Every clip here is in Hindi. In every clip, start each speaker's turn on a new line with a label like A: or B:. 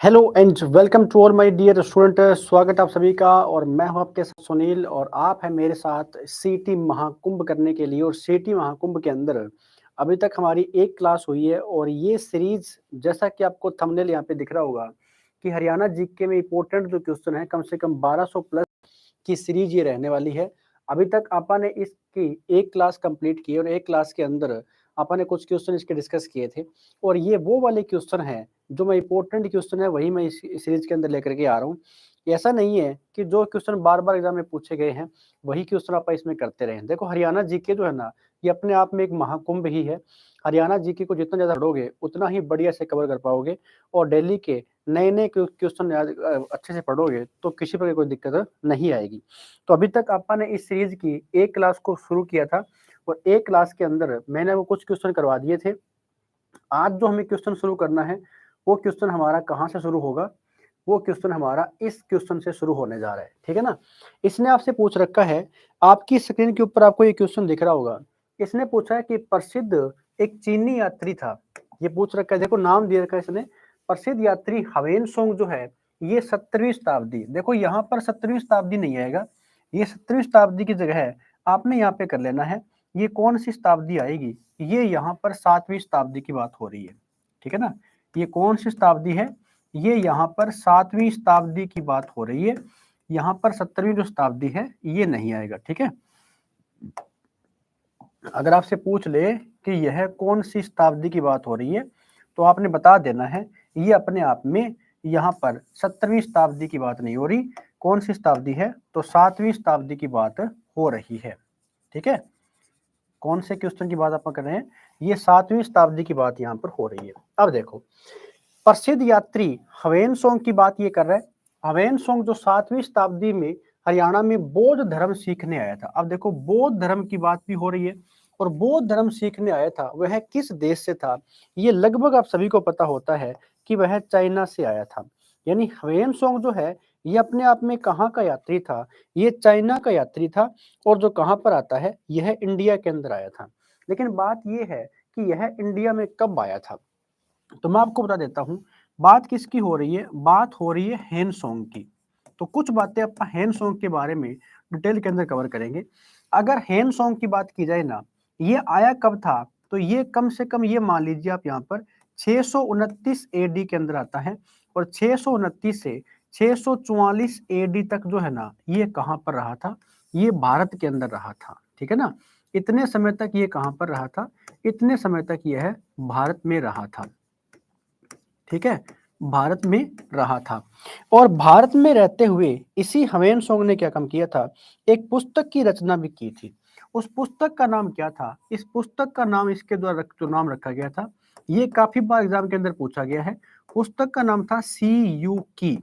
A: Hello and welcome to all my dear student. स्वागत है आप सभी का और मैं हूं आपके साथ सुनील और आप हैं मेरे साथ सीटी महाकुंभ करने के लिए। और सीटी महाकुंभ के अंदर अभी तक हमारी एक क्लास हुई है और ये सीरीज जैसा कि आपको थंबनेल यहाँ पे दिख रहा होगा कि हरियाणा जीके में इंपॉर्टेंट जो क्वेश्चन है कम से कम 1200 प्लस की सीरीज ये रहने वाली है। अभी तक आपा ने इसकी एक क्लास कंप्लीट की और एक क्लास के अंदर आपा ने कुछ क्वेश्चन इसके डिस्कस किए थे और ये वो वाले क्वेश्चन हैं जो मैं इंपॉर्टेंट क्वेश्चन है वही मैं इस सीरीज के अंदर लेकर के आ रहा हूँ। ऐसा नहीं है कि जो क्वेश्चन बार बार एग्जाम में पूछे गए हैं वही क्वेश्चन आप इसमें करते रहे। देखो हरियाणा जीके जो है ना ये अपने आप में एक महाकुंभ ही है। हरियाणा जीके को जितना ज्यादा पढ़ोगे उतना ही बढ़िया से कवर कर पाओगे और दिल्ली के नए नए क्वेश्चन अच्छे से पढ़ोगे तो किसी प्रकार कोई दिक्कत नहीं आएगी। तो अभी तक आपा ने इस सीरीज की एक क्लास को शुरू किया था और एक क्लास के अंदर मैंने वो कुछ क्वेश्चन करवा दिए थे। आज जो हमें क्वेश्चन शुरू करना है वो क्वेश्चन हमारा कहाँ से शुरू होगा, वो क्वेश्चन हमारा इस क्वेश्चन से शुरू होने जा रहा है। ठीक है ना। इसने आपसे पूछ रखा है, आपकी स्क्रीन के ऊपर आपको ये क्वेश्चन दिख रहा होगा। इसने पूछा है कि प्रसिद्ध एक चीनी यात्री था। ये पूछ रखा है, देखो नाम दे रखा है इसने, प्रसिद्ध यात्री हवेन सोंग जो है ये 17वीं शताब्दी। देखो यहाँ पर 17वीं शताब्दी नहीं आएगा, ये 17वीं शताब्दी की जगह है आपने यहाँ पे कर लेना है ये कौन सी शताब्दी आएगी। ये यहाँ पर 7वीं शताब्दी की बात हो रही है। ठीक है ना। ये कौन सी शताब्दी है, ये यहाँ पर 7वीं शताब्दी की बात हो रही है। यहाँ पर 17वीं जो शताब्दी है ये नहीं आएगा। ठीक है। अगर आपसे पूछ ले कि यह कौन सी शताब्दी की बात हो रही है तो आपने बता देना है ये अपने आप में यहाँ पर 17वीं शताब्दी की बात नहीं हो रही। कौन सी शताब्दी है तो 7वीं शताब्दी की बात हो रही है। ठीक है। कौन से क्वेश्चन की बात आप कर रहे हैं, ये 7वीं शताब्दी की बात यहाँ पर हो रही है। अब देखो प्रसिद्ध यात्री हवेन सोंग की बात ये कर रहा है। हवेन सोंग जो 7वीं शताब्दी में हरियाणा में बौद्ध धर्म सीखने आया था। अब देखो बौद्ध धर्म की बात भी हो रही है और बौद्ध धर्म सीखने आया था वह किस देश से था, ये लगभग आप सभी को पता होता है कि वह चाइना से आया था। यानी हवेन सोंग जो है ये अपने आप में कहाँ का यात्री था, ये चाइना का यात्री था और जो कहाँ पर आता है यह इंडिया के अंदर आया था। लेकिन बात यह है कि यह इंडिया में कब आया था, तो मैं आपको बता देता हूँ बात किसकी हो रही है। बात हो रही है हेन सोंग की। तो कुछ बातें अपन हेन सोंग के बारे में डिटेल के अंदर कवर करेंगे। अगर हेन सोंग की बात की जाए ना ये आया कब था तो ये कम से कम ये मान लीजिए आप यहाँ पर 629 एडी के अंदर आता है और 629 से 644 एडी तक जो है ना ये कहाँ पर रहा था, ये भारत के अंदर रहा था। ठीक है ना। इतने समय तक ये कहाँ पर रहा था, इतने समय तक यह भारत में रहा था। ठीक है, भारत में रहा था और भारत में रहते हुए इसी हवेन सोंग ने क्या काम किया था, एक पुस्तक की रचना भी की थी। उस पुस्तक का नाम क्या था, इस पुस्तक का नाम इसके द्वारा जो नाम रखा गया था ये काफी बार एग्जाम के अंदर पूछा गया है। पुस्तक का नाम था सी यू की।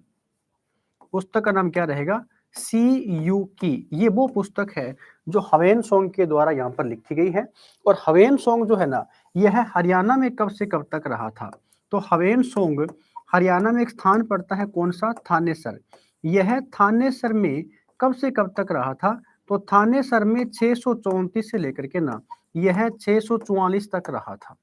A: पुस्तक का नाम क्या रहेगा, सी यू की। ये वो पुस्तक है जो हवेन सोंग के द्वारा यहाँ पर लिखी गई है। और हवेन सोंग जो है ना यह हरियाणा में कब से कब तक रहा था, तो हवेन सोंग हरियाणा में एक स्थान पड़ता है कौन सा, थानेसर। यह थानेसर में कब से कब तक रहा था, तो थानेसर में 634 से लेकर के ना यह 644 तक रहा था।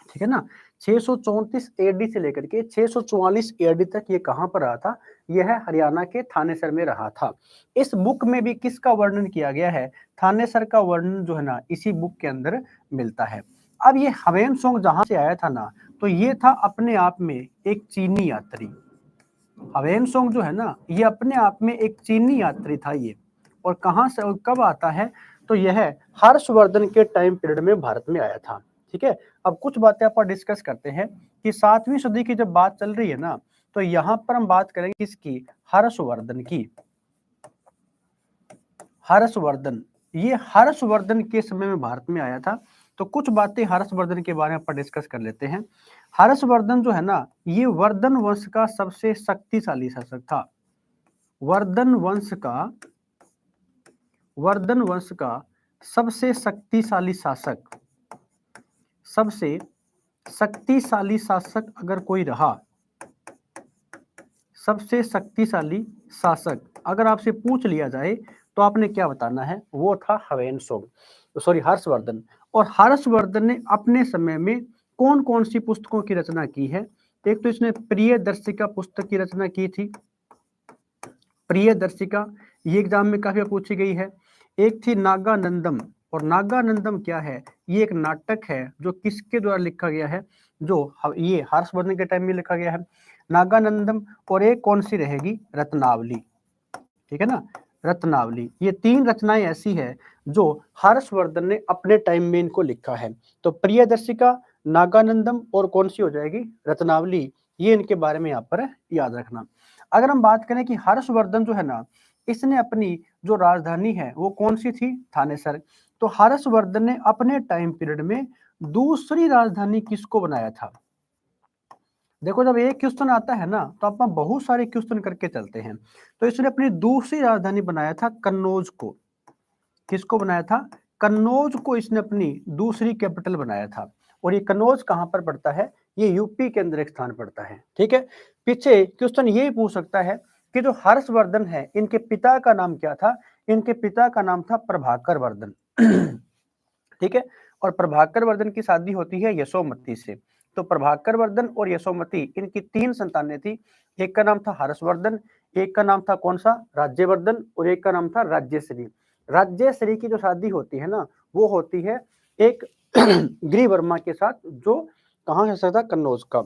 A: ठीक है ना। 634 एडी से लेकर के 644 एडी तक ये कहां पर रहा था, यह हरियाणा के थानेसर में रहा था। इस बुक में भी किसका वर्णन किया गया है, थानेसर का वर्णन जो है ना इसी बुक के अंदर मिलता है। अब ये हवेन सोंग जहां से आया था ना तो ये था अपने आप में एक चीनी यात्री। हवेन सोंग जो है ना ये अपने आप में एक चीनी यात्री था ये। और कहां से और कब आता है, तो यह हर्षवर्धन के टाइम पीरियड में भारत में आया था। ठीक है। अब कुछ बातें आप डिस्कस करते हैं कि 7वीं सदी की जब बात चल रही है ना तो यहां पर हम बात करेंगे किसकी, हर्षवर्धन की। हर्षवर्धन, ये हर्षवर्धन के समय में भारत में आया था। तो कुछ बातें हर्षवर्धन के बारे में अपन डिस्कस कर लेते हैं। हर्षवर्धन जो है ना ये वर्धन वंश का सबसे शक्तिशाली शासक था। वर्धन वंश का, वर्धन वंश का सबसे शक्तिशाली शासक, सबसे शक्तिशाली शासक अगर कोई रहा, सबसे शक्तिशाली शासक अगर आपसे पूछ लिया जाए तो आपने क्या बताना है, वो था हवेन सोंग, सॉरी हर्षवर्धन। और हर्षवर्धन ने अपने समय में कौन कौन सी पुस्तकों की रचना की है, एक तो इसने प्रियदर्शिका पुस्तक की रचना की थी, प्रियदर्शिका, ये एग्जाम में काफी पूछी गई है। एक थी नागानंदम, और नागानंदम क्या है, ये एक नाटक है जो किसके द्वारा लिखा गया है, जो ये हर्षवर्धन के टाइम में लिखा गया है, नागानंदम। और एक कौन सी रहेगी, रत्नावली, ठीक है ना, रत्नावली। ये तीन रचनाएं ऐसी है जो हर्षवर्धन ने अपने टाइम में इनको लिखा है। तो प्रियदर्शिका, नागानंदम और कौन सी हो जाएगी, रत्नावली, ये इनके बारे में यहाँ पर याद रखना। अगर हम बात करें कि हर्षवर्धन जो है ना, इसने अपनी जो राजधानी है वो कौन सी थी, थानेसर। तो हर्षवर्धन ने अपने टाइम पीरियड में दूसरी राजधानी किसको बनाया था। देखो जब एक क्वेश्चन आता है ना तो आप बहुत सारे क्वेश्चन करके चलते हैं। तो इसने अपनी दूसरी राजधानी बनाया था कन्नौज को। किसको बनाया था, कन्नौज को इसने अपनी दूसरी कैपिटल बनाया था। और ये कन्नौज कहां पर पड़ता है, ये यूपी के अंदर एक स्थान पड़ता है, ठीक है। पीछे क्वेश्चन ये पूछ सकता है कि जो हर्षवर्धन है इनके पिता का नाम क्या था, इनके पिता का नाम था प्रभाकर वर्धन ठीक है। और प्रभाकर वर्धन की शादी होती है यशोमती से। तो प्रभाकर वर्धन और यशोमती, इनकी तीन संतानें थी। एक का नाम था हर्षवर्धन, एक का नाम था कौन सा, राज्यवर्धन, और एक का नाम था राज्यश्री। राज्यश्री की जो शादी होती है ना, वो होती है एक गिरि वर्मा के साथ, जो कहाँ है था, कन्नौज का।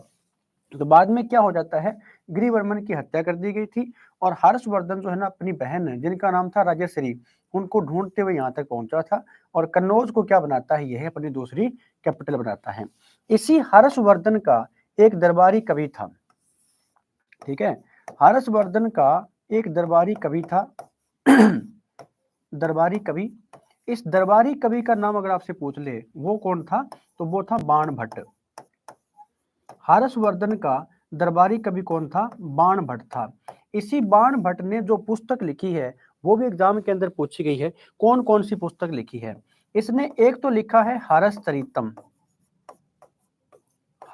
A: तो बाद में क्या हो जाता है, गिरिवर्मन की हत्या कर दी गई थी, और हर्षवर्धन जो है ना अपनी बहन जिनका नाम था राजश्री, उनको ढूंढते हुए यहाँ तक पहुंचा था, और कन्नौज को क्या बनाता है, यह अपनी दूसरी कैपिटल बनाता है। इसी हर्षवर्धन का एक दरबारी कवि था, ठीक है, हर्षवर्धन का एक दरबारी कवि था दरबारी कवि। इस दरबारी कवि का नाम अगर आपसे पूछ ले वो कौन था, तो वो था बाण भट्ट। हर्षवर्धन का दरबारी कवि कौन था, बाण भट्ट था। इसी बाण भट्ट ने जो पुस्तक लिखी है वो भी एग्जाम के अंदर पूछी गई है। कौन कौन सी पुस्तक लिखी है, इसने एक तो लिखा है हर्षचरितम,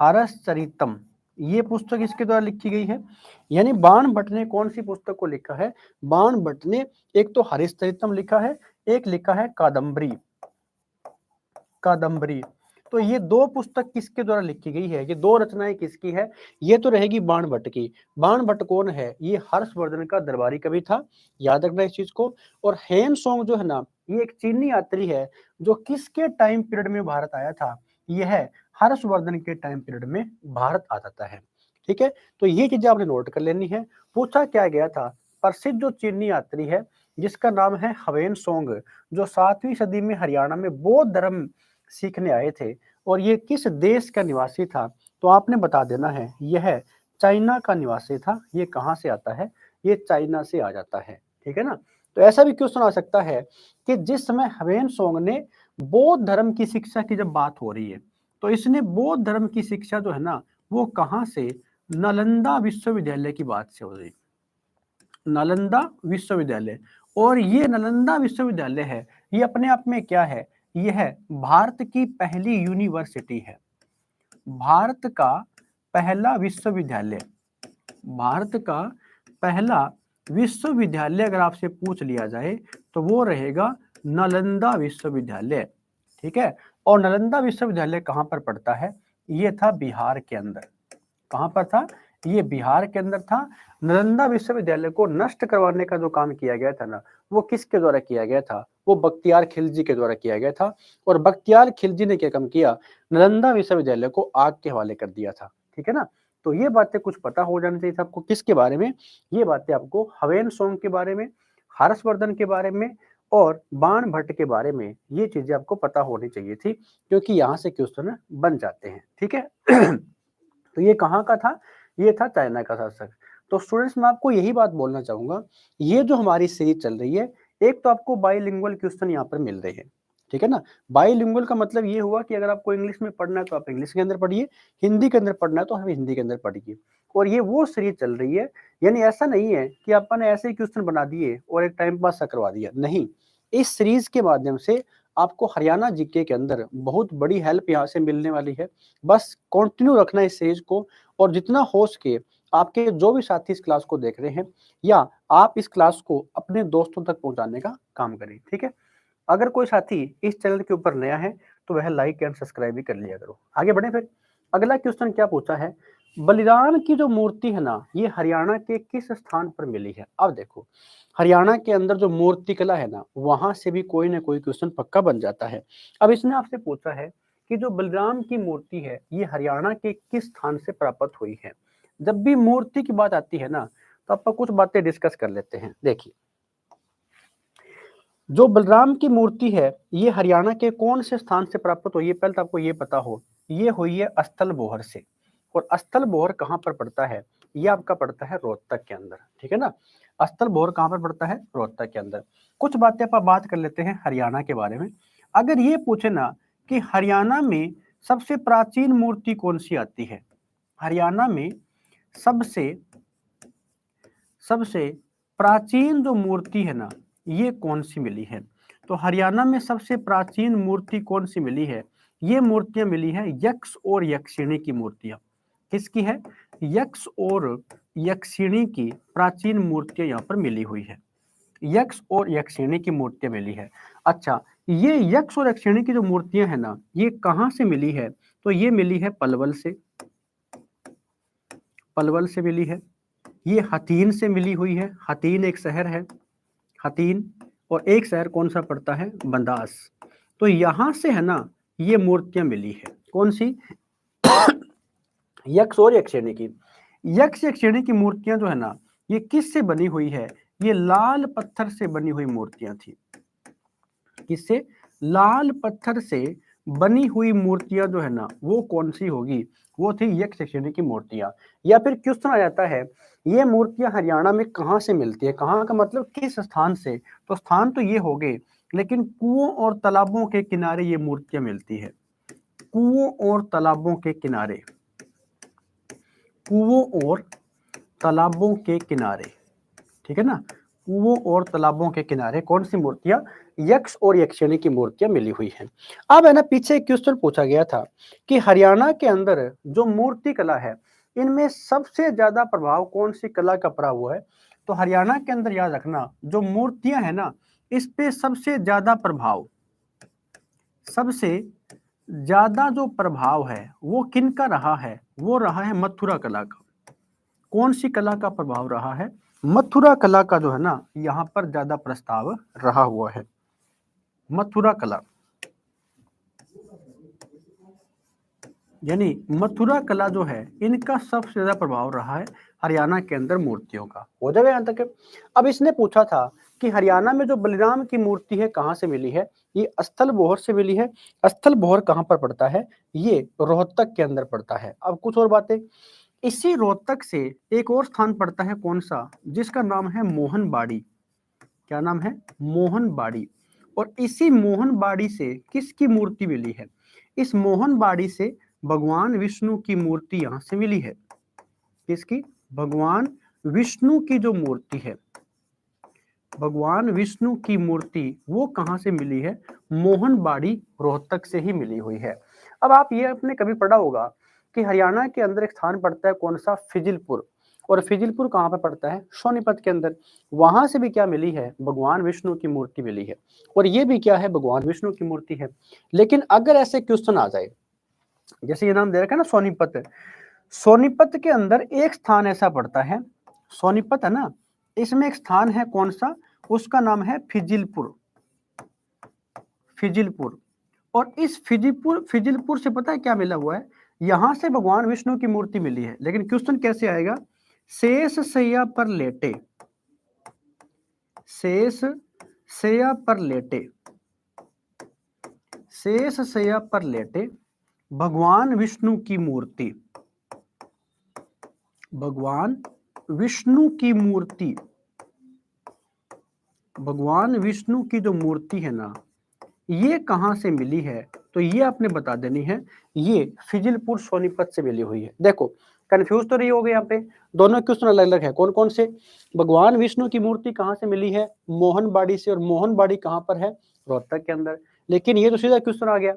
A: हर्षचरितम, ये पुस्तक इसके द्वारा लिखी गई है। यानी बाण भट्ट ने कौन सी पुस्तक को लिखा है, बाण भट्ट ने एक तो हर्षचरितम लिखा है, एक लिखा है कादम्बरी, कादम्बरी। तो ये दो पुस्तक किसके द्वारा लिखी गई है, ये दो रचनाएं किसकी है, ये तो रहेगी बाण भट्ट की। बाण भट्ट कौन है, ये हर्षवर्धन का दरबारी कवि था, याद रखना इस चीज को। और हेन सोंग जो है ना, ये एक चीनी यात्री है जो किसके टाइम पीरियड में भारत आया था, यह हर्षवर्धन के टाइम पीरियड में भारत आ जाता है, ठीक है। तो ये चीजें आपने नोट कर लेनी है। पूछा क्या गया था, प्रसिद्ध जो चीनी यात्री है जिसका नाम है हवेन सोंग, जो 7वीं सदी में हरियाणा में बौद्ध धर्म सीखने आए थे, और ये किस देश का निवासी था, तो आपने बता देना है यह चाइना का निवासी था। ये कहाँ से आता है, ये चाइना से आ जाता है, ठीक है ना। तो ऐसा भी क्वेश्चन आ सकता है कि जिस समय हवेन सोंग ने बौद्ध धर्म की शिक्षा की जब बात हो रही है, तो इसने बौद्ध धर्म की शिक्षा जो है ना वो कहाँ से, नालंदा विश्वविद्यालय की बात से हो रही, नालंदा विश्वविद्यालय। और ये नालंदा विश्वविद्यालय है, ये अपने आप में क्या है, यह भारत की पहली यूनिवर्सिटी है, भारत का पहला विश्वविद्यालय, भारत का पहला विश्वविद्यालय अगर आपसे पूछ लिया जाए तो वो रहेगा नालंदा विश्वविद्यालय, ठीक है। और नालंदा विश्वविद्यालय कहाँ पर पड़ता है, ये था बिहार के अंदर। कहाँ पर था, ये बिहार के अंदर था। नालंदा विश्वविद्यालय को नष्ट करवाने का जो काम किया गया था ना, वो किसके द्वारा किया गया था, वो बख्तियार खिलजी के द्वारा किया गया था। और बख्तियार खिलजी ने क्या काम किया, नालंदा विश्वविद्यालय को आग के हवाले कर दिया था, ठीक है ना। तो ये बातें कुछ पता हो जानी चाहिए था आपको, किसके बारे में, ये बातें आपको हवेन सोंग के बारे में, हर्षवर्धन के बारे में और बाण भट्ट के बारे में, ये चीजें आपको पता होनी चाहिए थी, क्योंकि यहाँ से क्वेश्चन बन जाते हैं, ठीक है। तो ये कहाँ का था, ये था चाइना का शासक। तो स्टूडेंट्स मैं आपको यही बात बोलना चाहूंगा, ये जो हमारी सीरीज चल रही है, एक तो आपको बाइलिंगुअल क्वेश्चन यहाँ पर मिल रहे हैं, ठीक है ना। बाइलिंगुअल का मतलब ये हुआ कि अगर आपको इंग्लिश में पढ़ना है तो आप इंग्लिश के अंदर पढ़िए, हिंदी के अंदर पढ़ना है तो आप हिंदी के अंदर पढ़िए। और ये वो सीरीज चल रही है, यानी ऐसा नहीं है कि अपन ने ऐसे ही क्वेश्चन बना दिए और एक टाइम पास सा करवा दिया, नहीं। इस सीरीज के माध्यम से आपको हरियाणा जीके के अंदर बहुत बड़ी हेल्प यहाँ से मिलने वाली है। बस कंटिन्यू रखना इस सीरीज को, और जितना हो सके आपके जो भी साथी इस क्लास को देख रहे हैं, या आप इस क्लास को अपने दोस्तों तक पहुंचाने का काम करें, ठीक है। अगर कोई साथी इस चैनल के ऊपर नया है तो वह लाइक एंड सब्सक्राइब भी कर लिया करो। आगे बढ़े फिर, अगला क्वेश्चन क्या पूछा है, बलिदान की जो मूर्ति है ना, ये हरियाणा के किस स्थान पर मिली है? अब देखो, हरियाणा के अंदर जो मूर्ति कला है ना, वहां से भी कोई ना कोई क्वेश्चन पक्का बन जाता है। अब इसने आपसे पूछा है कि जो बलराम की मूर्ति है, ये हरियाणा के किस स्थान से प्राप्त हुई है? जब भी मूर्ति की बात आती है ना, तो ਆਪਾਂ कुछ बातें डिस्कस कर लेते हैं। देखिए, जो बलराम की मूर्ति है, ये हरियाणा के कौन से स्थान से प्राप्त हुई है? पहले तो आपको ये पता हो, ये हुई है अस्थल बोहर से। और अस्थल बोहर कहाँ पर पड़ता है? ये आपका पड़ता है रोहतक के अंदर, ठीक है ना। अस्थल बोहर कहाँ पर पड़ता है? रोहतक के अंदर। कुछ बातें आप बात कर लेते हैं हरियाणा के बारे में। अगर ये पूछे ना कि हरियाणा में सबसे प्राचीन मूर्ति कौन सी आती है, हरियाणा में सबसे सबसे प्राचीन जो मूर्ति है ना, ये कौन सी मिली है? तो हरियाणा में सबसे प्राचीन मूर्ति कौन सी मिली है? ये मूर्तियां मिली है यक्ष और यक्षिणी की मूर्तियां। किसकी है? यक्ष और यक्षिणी की प्राचीन मूर्तियां यहाँ पर मिली हुई है। यक्ष और यक्षिणी की मूर्तियां मिली है। अच्छा, ये यक्ष और यक्षिणी की जो मूर्तियां है ना, ये कहाँ से मिली है? तो ये मिली है पलवल से, पलवल से मिली है। ये हथीन से मिली हुई है। हथीन एक शहर है, हथीन, और एक शहर कौन सा पड़ता है? बंदास। तो यहां से है ना, ये मूर्तियां मिली है। कौन सी? यक्ष और यक्षिणी की। यक्ष यक्षिणी की मूर्तियां जो है ना, ये किस से बनी हुई है? ये लाल पत्थर से बनी हुई मूर्तियां थी। किससे? लाल पत्थर से बनी हुई मूर्तियां जो है ना, वो कौन सी होगी? वो थी यक्ष यक्षिणी की मूर्तियां। या फिर क्वेश्चन आ जाता है, ये मूर्तियां हरियाणा में कहाँ से मिलती है? कहाँ का मतलब किस स्थान से? तो स्थान तो ये हो गए, लेकिन कुओं और तालाबों के किनारे ये मूर्तियां मिलती है। कुओं और तालाबों के किनारे, कुओं और तालाबों के किनारे, ठीक है ना। कुओं और तालाबों के किनारे कौन सी मूर्तियां? यक्ष और यक्षिणी की मूर्तियां मिली हुई हैं। अब है ना, पीछे एक क्वेश्चन पूछा गया था कि हरियाणा के अंदर जो मूर्ति कला है, इनमें सबसे ज्यादा प्रभाव कौन सी कला का पड़ा हुआ है? तो हरियाणा के अंदर याद रखना, जो मूर्तियां है ना, इस पे सबसे ज्यादा प्रभाव, सबसे ज्यादा जो प्रभाव है वो किनका रहा है? वो रहा है मथुरा कला का। कौन सी कला का प्रभाव रहा है? मथुरा कला का जो है ना, यहाँ पर ज्यादा प्रस्ताव रहा हुआ है। मथुरा कला, यानी मथुरा कला जो है, इनका सबसे ज्यादा प्रभाव रहा है हरियाणा के अंदर मूर्तियों का। हो जाएगा यहाँ तक? अब इसने पूछा था कि हरियाणा में जो बलिराम की मूर्ति है कहाँ से मिली है? ये अस्थल बोहर से मिली है। अस्थल बोहर कहाँ पर पड़ता है? ये रोहतक के अंदर पड़ता है। अब कुछ और बातें, इसी रोहतक से एक और स्थान पड़ता है, कौन सा? जिसका नाम है मोहनबाड़ी। क्या नाम है? मोहनबाड़ी। और इसी मोहनबाड़ी से किसकी मूर्ति मिली है? इस मोहनबाड़ी से भगवान विष्णु की मूर्ति यहां से मिली है। किसकी? भगवान विष्णु की जो मूर्ति है, भगवान विष्णु की मूर्ति वो कहां से मिली है? मोहनबाड़ी रोहतक से ही मिली हुई है। अब आप ये आपने कभी पढ़ा होगा कि हरियाणा के अंदर एक स्थान पड़ता है, कौन सा? फिजिलपुर। और फिजिलपुर कहाँ पर पड़ता है? सोनीपत के अंदर। वहां से भी क्या मिली है? भगवान विष्णु की मूर्ति मिली है। और ये भी क्या है? भगवान विष्णु की मूर्ति है। लेकिन अगर ऐसे क्वेश्चन आ जाए, जैसे ये नाम दे रखा है ना सोनीपत, सोनीपत के अंदर एक स्थान ऐसा पड़ता है, सोनीपत है ना, इसमें एक स्थान है, कौन सा? उसका नाम है फिजिलपुर। फिजिलपुर। और इस फिजिलपुर, फिजिलपुर से पता है क्या मिला हुआ है? यहां से भगवान विष्णु की मूर्ति मिली है। लेकिन क्वेश्चन कैसे आएगा? शेष शैया पर लेटे, शेष शैया पर लेटे, शेष शैया पर लेटे भगवान विष्णु की मूर्ति, भगवान विष्णु की मूर्ति, भगवान विष्णु की जो मूर्ति है ना, ये कहां से मिली है? तो ये आपने बता देनी है, ये फिजिलपुर सोनीपत से मिली हुई है। देखो, कंफ्यूज तो नहीं हो गए यहाँ पे? दोनों क्वेश्चन अलग अलग है। कौन कौन से? भगवान विष्णु की मूर्ति कहां से मिली है? मोहनबाड़ी से। और मोहनबाड़ी कहां पर है? रोहतक के अंदर। लेकिन ये तो सीधा क्वेश्चन आ गया।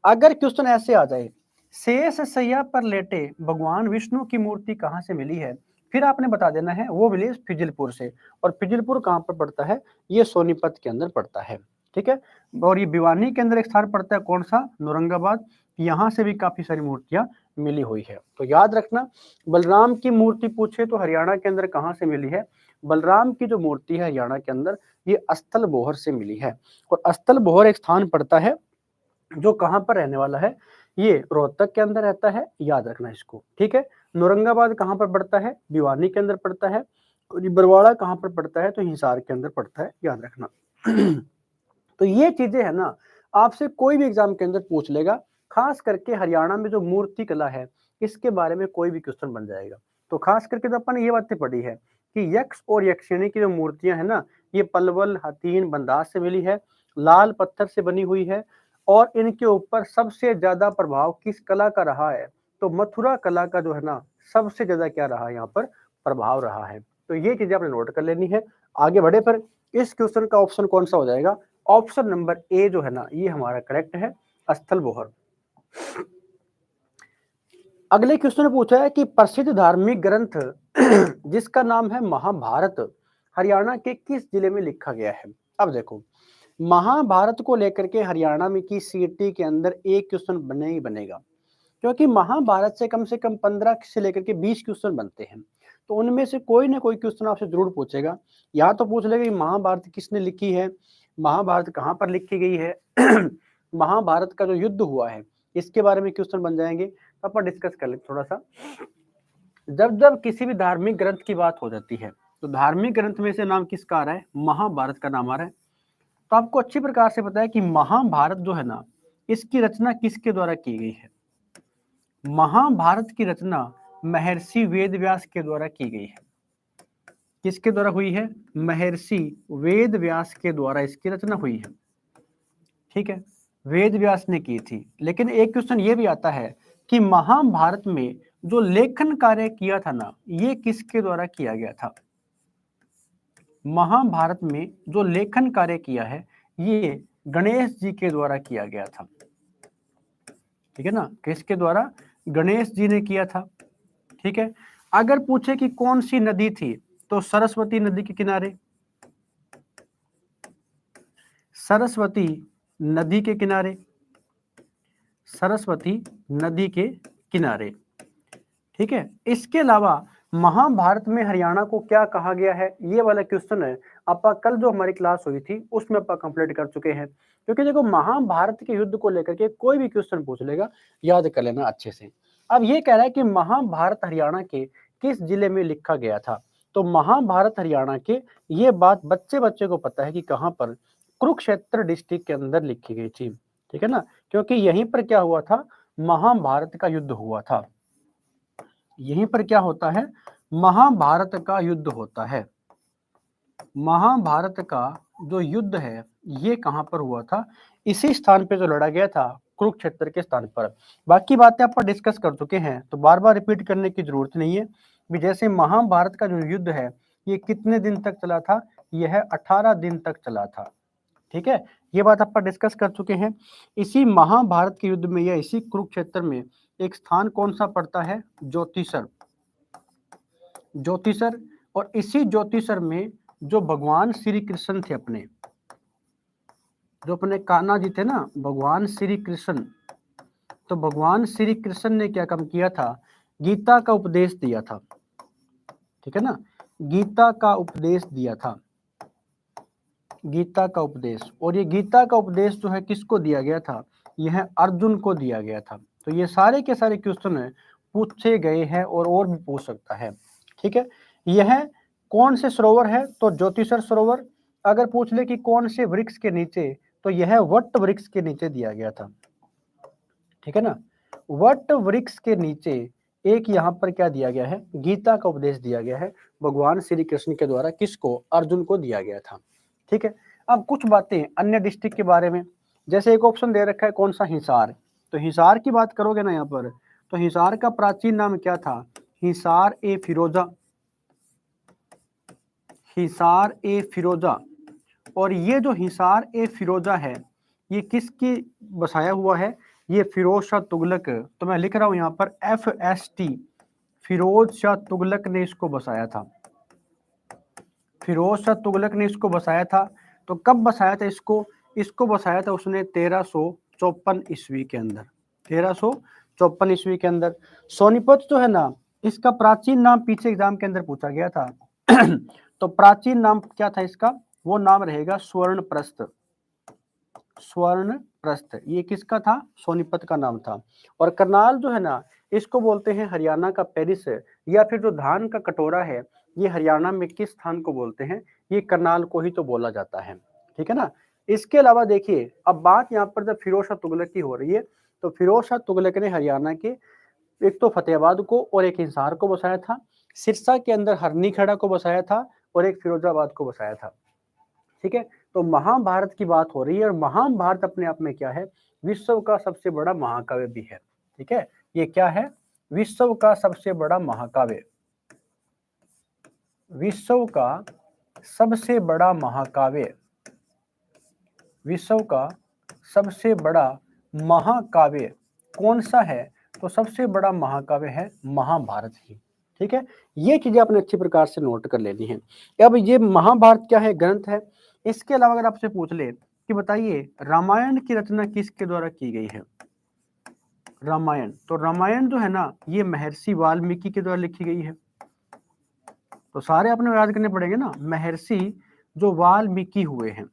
A: अगर क्वेश्चन ऐसे आ जाए, शेष शैया पर लेटे भगवान विष्णु की मूर्ति कहां से मिली है, फिर आपने बता देना है वो मिली फिजिलपुर से। और फिजिलपुर कहां पर पड़ता है? ये सोनीपत के अंदर पड़ता है, ठीक है। और ये भिवानी के अंदर एक स्थान पड़ता है, कौन सा? औरंगाबाद। यहाँ से भी काफी सारी मूर्तियां मिली हुई है। तो याद रखना, बलराम की मूर्ति पूछे तो हरियाणा के अंदर कहाँ से मिली है? बलराम की जो मूर्ति है हरियाणा के अंदर, ये अस्थल बोहर से मिली है। और अस्थल बोहर एक स्थान पड़ता है जो कहाँ पर रहने वाला है? ये रोहतक के अंदर रहता है, याद रखना इसको, ठीक है। औरंगाबाद कहाँ पर पड़ता है? भिवानी के अंदर पड़ता है। और ये बरवाड़ा कहाँ पर पड़ता है? तो हिसार के अंदर पड़ता है, याद रखना। तो ये चीजें है ना, आपसे कोई भी एग्जाम के अंदर पूछ लेगा, खास करके हरियाणा में जो मूर्ति कला है इसके बारे में कोई भी क्वेश्चन बन जाएगा। तो खास करके तो अपन ने ये बातें पढ़ी है कि यक्ष और यक्षिणी की जो मूर्तियां है ना, ये पलवल, हथीन, बंदास से मिली है, लाल पत्थर से बनी हुई है। और इनके ऊपर सबसे ज्यादा प्रभाव किस कला का रहा है? तो मथुरा कला का जो है ना, सबसे ज्यादा क्या रहा है यहाँ पर? प्रभाव रहा है। तो ये चीजें आपने नोट कर लेनी है। आगे बढ़े पर इस क्वेश्चन का ऑप्शन कौन सा हो जाएगा? ऑप्शन नंबर ए जो है ना, ये हमारा करेक्ट है, अस्थल बोहर। अगले क्वेश्चन में पूछा है कि प्रसिद्ध धार्मिक ग्रंथ जिसका नाम है महाभारत, हरियाणा के किस जिले में लिखा गया है? अब देखो, महाभारत को लेकर के हरियाणा में की सीटी के अंदर एक क्वेश्चन बने ही बनेगा, क्योंकि महाभारत से कम 15 से लेकर के 20 क्वेश्चन बनते हैं। तो उनमें से कोई ना कोई क्वेश्चन आपसे जरूर पूछेगा। या तो पूछ लेगा कि महाभारत किसने लिखी है, महाभारत कहाँ पर लिखी गई है, महाभारत का जो युद्ध हुआ है इसके बारे में क्वेश्चन बन जाएंगे। तो अपन डिस्कस कर ले थोड़ा सा। जब जब किसी भी धार्मिक ग्रंथ की बात हो जाती है तो धार्मिक ग्रंथ में से नाम किसका आ रहा है? महाभारत का नाम आ रहा है। तो आपको अच्छी प्रकार से पता है कि महाभारत जो है ना, इसकी रचना किसके द्वारा की गई है? महाभारत की रचना महर्षि वेदव्यास के द्वारा की गई है। किसके द्वारा हुई है? महर्षि वेदव्यास के द्वारा इसकी रचना हुई है, ठीक है। वेदव्यास ने की थी। लेकिन एक क्वेश्चन ये भी आता है कि महाभारत में जो लेखन कार्य किया था ना, ये किसके द्वारा किया गया था? महाभारत में जो लेखन कार्य किया है ये गणेश जी के द्वारा किया गया था, ठीक है ना। किसके द्वारा? गणेश जी ने किया था, ठीक है। अगर पूछे कि कौन सी नदी थी, तो सरस्वती नदी के किनारे, सरस्वती नदी के किनारे, सरस्वती नदी के किनारे, ठीक है। इसके अलावा महाभारत में हरियाणा को क्या कहा गया है? ये वाला क्वेश्चन है आपका कल जो हमारी क्लास हुई थी उसमें आप कंप्लीट कर चुके हैं। क्योंकि देखो, महाभारत के युद्ध को लेकर के कोई भी क्वेश्चन पूछ लेगा, याद कर लेना अच्छे से। अब ये कह रहा है कि महाभारत हरियाणा के किस जिले में लिखा गया था? तो महाभारत हरियाणा के, ये बात बच्चे बच्चे को पता है कि कहाँ पर? कुरुक्षेत्र डिस्ट्रिक्ट के अंदर लिखी गई थी, ठीक है ना। क्योंकि यहीं पर क्या हुआ था? महाभारत का युद्ध हुआ था। यहीं पर क्या होता है? महाभारत का युद्ध होता है। महाभारत का जो युद्ध है ये कहां पर हुआ था? इसी स्थान पे जो लड़ा गया था, कुरुक्षेत्र के स्थान पर। बाकी बातें आप डिस्कस कर चुके हैं तो बार बार रिपीट करने की जरूरत नहीं है। भी जैसे महाभारत का जो युद्ध है ये कितने दिन तक चला था? यह 18 दिन तक चला था, ठीक है। ये बात आप डिस्कस कर चुके हैं। इसी महाभारत के युद्ध में या इसी कुरुक्षेत्र में एक स्थान कौन सा पड़ता है? ज्योतिसर, ज्योतिसर। और इसी ज्योतिसर में जो भगवान श्री कृष्ण थे अपने, जो अपने कान्हा जी थे ना, भगवान श्री कृष्ण, तो भगवान श्री कृष्ण ने क्या काम किया था? गीता का उपदेश दिया था, ठीक है ना। गीता का उपदेश दिया था, गीता का उपदेश। और ये गीता का उपदेश जो है किसको दिया गया था? यह अर्जुन को दिया गया था। तो ये सारे के सारे क्वेश्चन है पूछे गए हैं और भी पूछ सकता है, ठीक है। यह कौन से सरोवर है? तो ज्योतिसर सरोवर। अगर पूछ ले कि कौन से वृक्ष के नीचे, तो यह वट वृक्ष के नीचे दिया गया था, ठीक है ना। वट वृक्ष के नीचे एक यहाँ पर क्या दिया गया है? गीता का उपदेश दिया गया है भगवान श्री कृष्ण के द्वारा। किसको? अर्जुन को दिया गया था, ठीक है। अब कुछ बातें अन्य डिस्ट्रिक्ट के बारे में, जैसे एक ऑप्शन दे रखा है कौन सा? हिसार। तो हिसार की बात करोगे ना यहाँ पर, तो हिसार का प्राचीन नाम क्या था? हिसार ए फिरोजा, हिसार ए फिरोजा। और ये जो हिसार ए फिरोजा है ये किसकी बसाया हुआ है? ये फिरोज शाह तुगलक। तो मैं लिख रहा हूं यहाँ पर FST, फिरोज शाह तुगलक ने इसको बसाया था। फिरोज शाह तुगलक ने इसको बसाया था। तो कब बसाया था इसको बसाया था उसने 1354 ईस्वी के अंदर, 1354 54 ईस्वी के अंदर। सोनीपत जो है ना, इसका प्राचीन नाम पीछे एग्जाम के अंदर पूछा गया था तो प्राचीन नाम क्या था इसका, वो नाम रहेगा स्वर्णप्रस्थ। स्वर्णप्रस्थ ये किसका था, सोनीपत का नाम था। और करनाल जो है ना, इसको बोलते हैं हरियाणा का पेरिस, या फिर जो धान का कटोरा है, ये हरियाणा में किस स्थान को बोलते हैं, ये करनाल को ही तो बोला जाता है, ठीक है ना। इसके अलावा देखिए, अब बात यहाँ पर जब फिरोज शाह तुगलक की हो रही है, तो फिरोज शाह तुगलक ने हरियाणा के एक तो फतेहाबाद को और एक हिसार को बसाया था, सिरसा के अंदर हरनी खेड़ा को बसाया था, और एक फिरोजाबाद को बसाया था, ठीक है। तो महाभारत की बात हो रही है, और महाभारत अपने आप में क्या है, विश्व का सबसे बड़ा महाकाव्य भी है, ठीक है। ये क्या है, विश्व का सबसे बड़ा महाकाव्य, विश्व का सबसे बड़ा महाकाव्य, विश्व का सबसे बड़ा महाकाव्य कौन सा है, तो सबसे बड़ा महाकाव्य है महाभारत ही, ठीक है। ये चीजें आपने अच्छी प्रकार से नोट कर लेनी है। अब ये महाभारत क्या है, ग्रंथ है। इसके अलावा अगर आपसे पूछ ले कि बताइए रामायण की रचना किसके द्वारा की गई है, रामायण, तो रामायण जो है ना, ये महर्षि वाल्मीकि के द्वारा लिखी गई है। तो सारे अपने याद करने पड़ेंगे ना, महर्षि जो वाल्मीकि हुए हैं,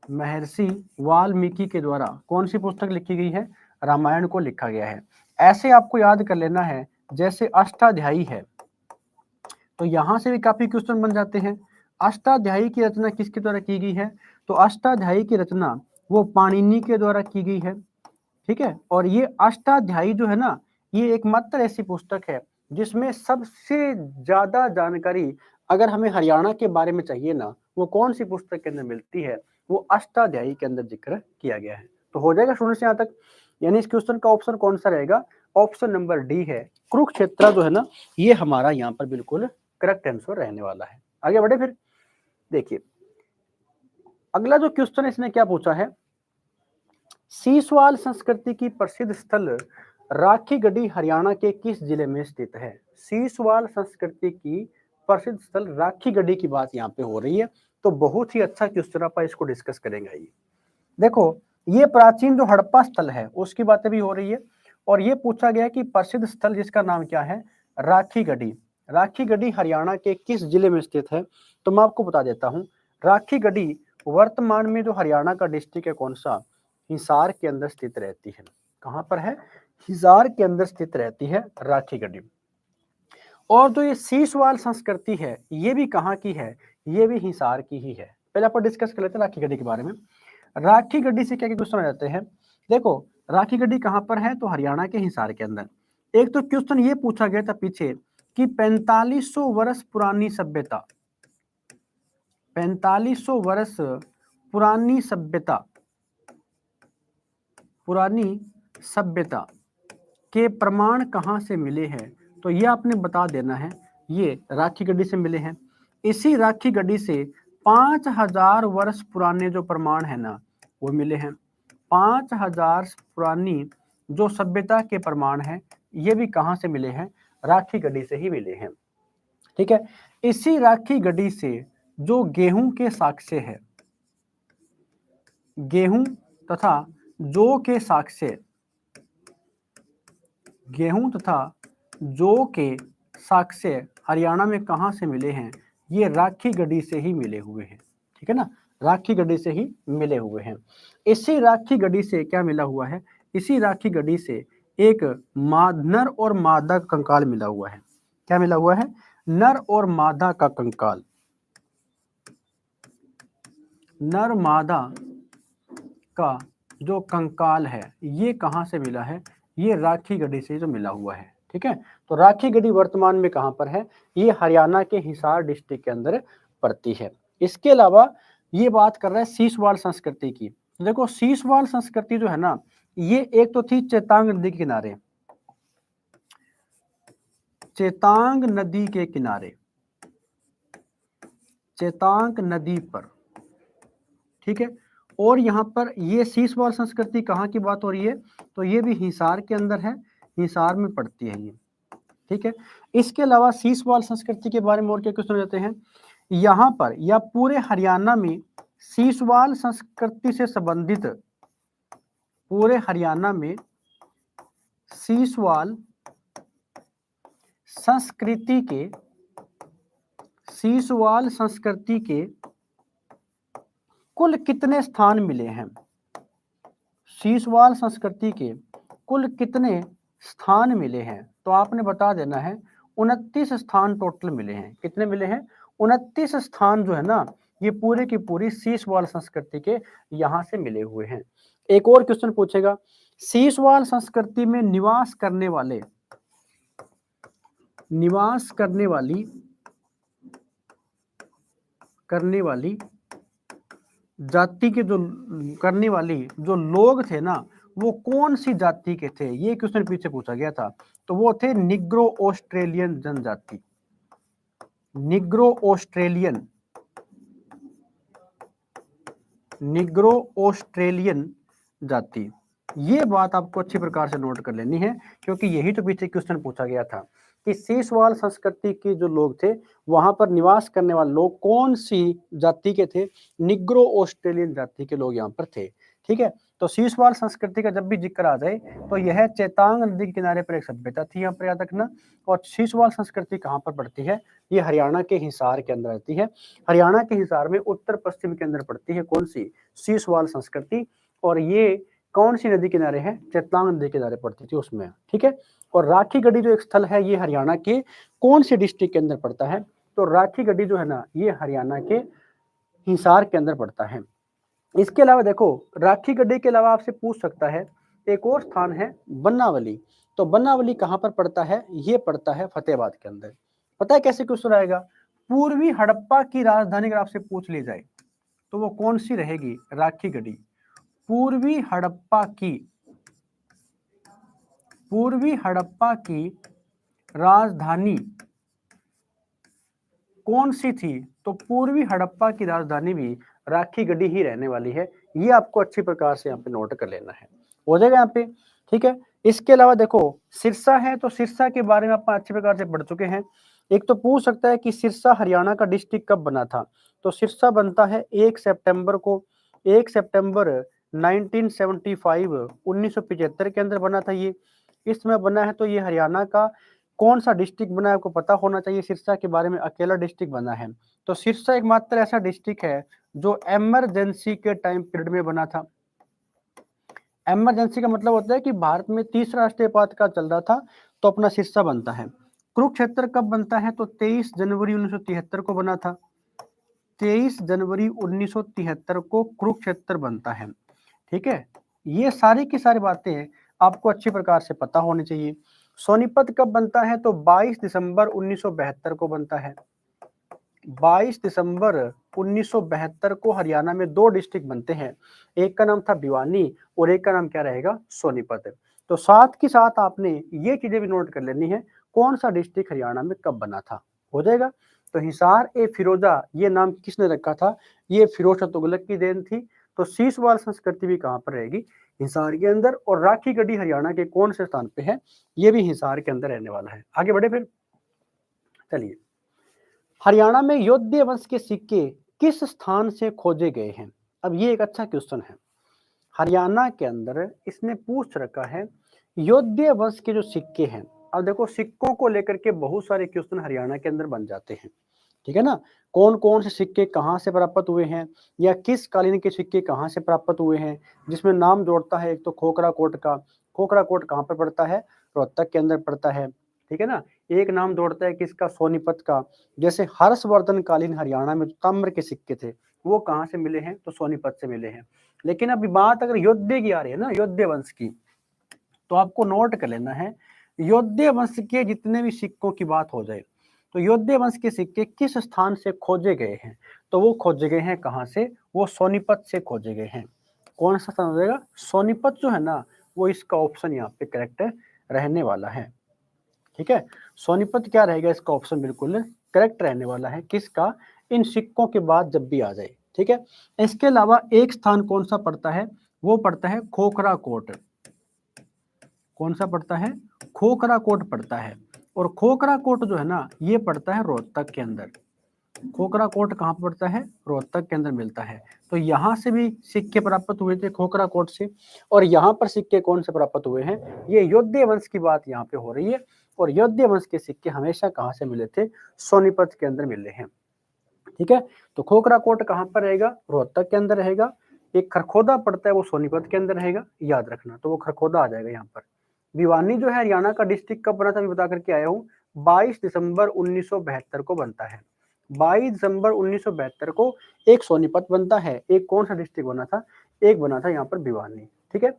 A: महर्षि वाल्मीकि के द्वारा कौन सी पुस्तक लिखी गई है, रामायण को लिखा गया है। ऐसे आपको याद कर लेना है, जैसे अष्टाध्यायी है, तो यहां से भी काफी क्वेश्चन बन जाते हैं। अष्टाध्यायी की रचना किसके द्वारा की गई है, तो अष्टाध्यायी की रचना वो पाणिनि के द्वारा की गई है, ठीक है। और ये अष्टाध्यायी जो है ना, ये एकमात्र ऐसी पुस्तक है जिसमें सबसे ज्यादा जानकारी अगर हमें हरियाणा के बारे में चाहिए ना, वो कौन सी पुस्तक के अंदर मिलती है, वो अष्टाध्यायी के अंदर जिक्र किया गया है। तो हो जाएगा स्टूडेंट्स यहाँ तक, यानी इस क्वेश्चन का ऑप्शन कौन सा रहेगा, ऑप्शन नंबर डी है, कुरुक्षेत्र जो है ना, ये हमारा यहाँ पर बिल्कुल करेक्ट आंसर रहने वाला है। आगे बढ़े फिर, देखिए अगला जो क्वेश्चन इसने क्या पूछा है, सीसवाल संस्कृति की प्रसिद्ध स्थल राखीगढ़ी हरियाणा के किस जिले में स्थित है। सीसवाल संस्कृति की प्रसिद्ध स्थल राखीगढ़ी की बात यहाँ पे हो रही है, तो बहुत ही अच्छा क्वेश्चन आप इसको डिस्कस करेंगे। ये देखो, ये प्राचीन जो हड़प्पा स्थल है उसकी बातें भी हो रही है, और ये पूछा गया कि प्रसिद्ध स्थल जिसका नाम क्या है, राखीगढ़ी। राखीगढ़ी हरियाणा के किस जिले में स्थित है, तो मैं आपको बता देता हूँ। राखीगढ़ी वर्तमान में जो हरियाणा का डिस्ट्रिक्ट है कौन सा, हिसार के अंदर स्थित रहती है। कहां पर है, हिसार के अंदर स्थित रहती है राखीगढ़ी। और जो ये सीसवाल संस्कृति है, ये भी कहाँ की है, ये भी हिसार की ही है। पहले आप डिस्कस कर लेते हैं राखीगढ़ी के बारे में। राखीगढ़ी से क्या क्या क्वेश्चन आ जाते हैं, देखो राखीगढ़ी कहां पर है, तो हरियाणा के हिसार के अंदर। एक तो क्वेश्चन ये पूछा गया था पीछे कि 4500 वर्ष पुरानी सभ्यता, 4500 वर्ष पुरानी सभ्यता, पुरानी सभ्यता के प्रमाण कहाँ से मिले हैं, तो ये आपने बता देना है, ये राखीगढ़ी से मिले हैं। इसी राखीगढ़ी से 5000 वर्ष पुराने जो प्रमाण है ना, वो मिले हैं। 5000 पुरानी जो सभ्यता के प्रमाण हैं, ये भी कहाँ से मिले हैं, राखीगढ़ी से ही मिले हैं, ठीक है। इसी राखीगढ़ी से जो गेहूं के साक्ष्य है, गेहूं तथा जौ के साक्ष्य, गेहूं तथा जौ के साक्ष्य हरियाणा में कहां से मिले हैं, ये राखीगढ़ी से ही मिले हुए हैं, ठीक है ना, राखीगढ़ी से ही मिले हुए हैं। इसी राखीगढ़ी से क्या मिला हुआ है, इसी राखीगढ़ी से एक नर और मादा कंकाल मिला हुआ है। क्या मिला हुआ है, नर और मादा का कंकाल, नर मादा का जो कंकाल है, ये कहां से मिला है, ये राखीगढ़ी से जो मिला हुआ है, ठीक है। तो राखीगढ़ी वर्तमान में कहां पर है, ये हरियाणा के हिसार डिस्ट्रिक्ट के अंदर पड़ती है। इसके अलावा ये बात कर रहा है सीसवाल संस्कृति की। देखो सीसवाल संस्कृति जो है ना, ये एक तो थी चेतांग नदी के किनारे, चेतांग नदी के किनारे, चेतांग नदी पर, ठीक है। और यहाँ पर ये सीसवाल संस्कृति कहाँ की बात हो रही है, तो ये भी हिसार के अंदर है, हिसार में पड़ती है ये, ठीक है। इसके अलावा सीसवाल संस्कृति के बारे में और क्या क्वेश्चन रहते हैं, यहाँ पर या पूरे हरियाणा में सीसवाल संस्कृति से संबंधित, पूरे हरियाणा में सीसवाल संस्कृति के कुल कितने स्थान मिले हैं? सीसवाल संस्कृति के कुल कितने स्थान मिले हैं? तो आपने बता देना है 29 स्थान टोटल मिले हैं। कितने मिले हैं? 29 स्थान जो है ना, ये पूरे की पूरी सीसवाल संस्कृति के यहां से मिले हुए हैं। एक और क्वेश्चन पूछेगा, सीसवाल संस्कृति में निवास करने वाली जाति के जो लोग थे ना, वो कौन सी जाति के थे? ये क्वेश्चन पीछे पूछा गया था। तो वो थे निग्रो ऑस्ट्रेलियन जनजाति। निग्रो ऑस्ट्रेलियन जाति। ये बात आपको अच्छी प्रकार से नोट कर लेनी है, क्योंकि यही तो पीछे क्वेश्चन पूछा गया था कि सीसवाल संस्कृति के जो लोग थे, वहां पर निवास करने वाले लोग कौन सी जाति के थे? निग्रो ऑस्ट्रेलियन जाति के लोग यहाँ पर थे। ठीक है, तो सीसवाल संस्कृति का जब भी जिक्र आ जाए तो यह चेतांग नदी के किनारे पर एक सभ्यता थी, यहाँ पर याद रखना। और सीसवाल संस्कृति कहाँ पर पड़ती है? ये हरियाणा के हिसार के अंदर रहती है। हरियाणा के हिसार में उत्तर पश्चिम के अंदर पड़ती है कौन सी? सीसवाल संस्कृति। और ये कौन सी नदी किनारे है? चेतांग नदी किनारे पड़ती थी उसमें। ठीक है, और राखी गढ़ी जो एक स्थल है, ये हरियाणा के कौन से डिस्ट्रिक्ट के अंदर पड़ता है? तो राखी गढ़ी जो है ना, ये हरियाणा के हिसार के अंदर पड़ता है। इसके अलावा देखो, राखी गढ़ी के अलावा आपसे पूछ सकता है, एक और स्थान है बनावली। तो बनावली कहाँ पर पड़ता है? ये पड़ता है फतेहाबाद के अंदर। पता है कैसे क्वेश्चन आएगा? पूर्वी हड़प्पा की राजधानी अगर आपसे पूछ ली जाए तो वो कौन सी रहेगी? राखी गढ़ी। पूर्वी हड़प्पा की राजधानी कौन सी थी? तो पूर्वी हड़प्पा की राजधानी भी राखी गढ़ी ही रहने वाली है। ये आपको अच्छी प्रकार से यहाँ पे नोट कर लेना है, हो जाएगा यहाँ पे। ठीक है, इसके अलावा देखो सिरसा है, तो सिरसा के बारे में आप अच्छी प्रकार से पढ़ चुके हैं। एक तो पूछ सकता है कि सिरसा हरियाणा का डिस्ट्रिक्ट कब बना था? तो सिरसा बनता है 1 सितंबर को। 1 सितंबर 1975 के अंदर बना था ये। इस समय बना है, तो ये हरियाणा का कौन सा डिस्ट्रिक्ट बना है आपको पता होना चाहिए। सिरसा के बारे में अकेला डिस्ट्रिक्ट बना है। तो सिरसा एकमात्र ऐसा डिस्ट्रिक्ट है जो इमरजेंसी के टाइम पीरियड में बना था। इमरजेंसी का मतलब होता है कि भारत में तीसरा राष्ट्रीय आपातकाल चल रहा था, तो अपना सिरसा बनता है। कुरुक्षेत्र कब बनता है? तो 23 जनवरी 1973 को बना था। 23 जनवरी 1973 को कुरुक्षेत्र बनता है। ठीक है, ये सारी की सारी बातें आपको अच्छी प्रकार से पता होनी चाहिए। सोनीपत कब बनता है? तो 22 दिसंबर 1972 को बनता है। 22 दिसंबर 1972 को हरियाणा में 2 डिस्ट्रिक्ट बनते हैं, एक का नाम था भिवानी और एक का नाम क्या रहेगा? सोनीपत। तो साथ के साथ आपने ये चीजें भी नोट कर लेनी है, कौन सा डिस्ट्रिक्ट हरियाणा में कब बना था, हो जाएगा। तो हिसार ए फिरोजा, ये नाम किसने रखा था? ये फिरोज शाह तुगलक की देन थी। तो सीसवाल संस्कृति भी कहाँ पर रहेगी? हिसार के अंदर। और राखी गढ़ी हरियाणा के कौन से स्थान पे है? ये भी हिसार के अंदर रहने वाला है। आगे बढ़े फिर, चलिए। हरियाणा में योध्य वंश के सिक्के किस स्थान से खोजे गए हैं? अब ये एक अच्छा क्वेश्चन है। हरियाणा के अंदर इसने पूछ रखा है योध्य वंश के जो सिक्के हैं। अब देखो, सिक्कों को लेकर के बहुत सारे क्वेश्चन हरियाणा के अंदर बन जाते हैं। ठीक है ना, कौन कौन से सिक्के कहाँ से प्राप्त हुए हैं, या किस कालीन के सिक्के कहाँ से प्राप्त हुए हैं, जिसमें नाम जोड़ता है एक तो खोखरा कोट का। खोखरा कोट कहाँ पर पड़ता है? रोहतक के अंदर पड़ता है। ठीक है ना, एक नाम जोड़ता है किसका? सोनीपत का। जैसे हर्षवर्धन कालीन हरियाणा में ताम्र के सिक्के थे, वो कहाँ से मिले हैं? तो सोनीपत से मिले हैं। लेकिन अभी बात अगर योद्धे की आ रही है ना, योद्धे वंश की, तो आपको नोट कर लेना है, योद्धे वंश के जितने भी सिक्कों की बात हो जाए, तो योद्धे वंश के सिक्के किस स्थान से खोजे गए हैं? तो वो खोजे गए हैं कहाँ से? वो सोनीपत से खोजे गए हैं। कौन सा स्थान हो जाएगा? सोनीपत जो है ना, वो इसका ऑप्शन यहाँ पे करेक्ट रहने वाला है। ठीक है, सोनीपत क्या रहेगा? इसका ऑप्शन बिल्कुल करेक्ट रहने वाला है। किसका? इन सिक्कों के बाद जब भी आ जाए। ठीक है, इसके अलावा एक स्थान कौन सा पड़ता है? वो पड़ता है खोखरा कोट। कौन सा पड़ता है? खोखरा कोट पड़ता है। और खोखरा कोट जो है ना, ये पड़ता है रोहतक के अंदर। खोखरा कोट कहाँ पर पड़ता है? रोहतक के अंदर मिलता है। तो यहाँ से भी सिक्के प्राप्त हुए थे खोखरा कोट से, और यहाँ पर सिक्के कौन से प्राप्त हुए हैं? ये योध्या वंश की बात यहाँ पे हो रही है, और योध्या वंश के सिक्के हमेशा कहाँ से मिले थे? सोनीपत के अंदर मिले हैं। ठीक है, तो खोखरा कोट कहाँ पर रहेगा? रोहतक के अंदर रहेगा। एक खरखोदा पड़ता है वो सोनीपत के अंदर रहेगा, याद रखना, तो वो खरखोदा आ जाएगा यहाँ पर। भिवानी जो है हरियाणा का डिस्ट्रिक्ट कब बना था, बता करके आया हूँ, 22 दिसंबर 1972 को बनता है। 22 दिसंबर 1972 को एक सोनीपत बनता है। एक कौन सा डिस्ट्रिक्ट बना था? एक बना था यहाँ पर भिवानी। ठीक है,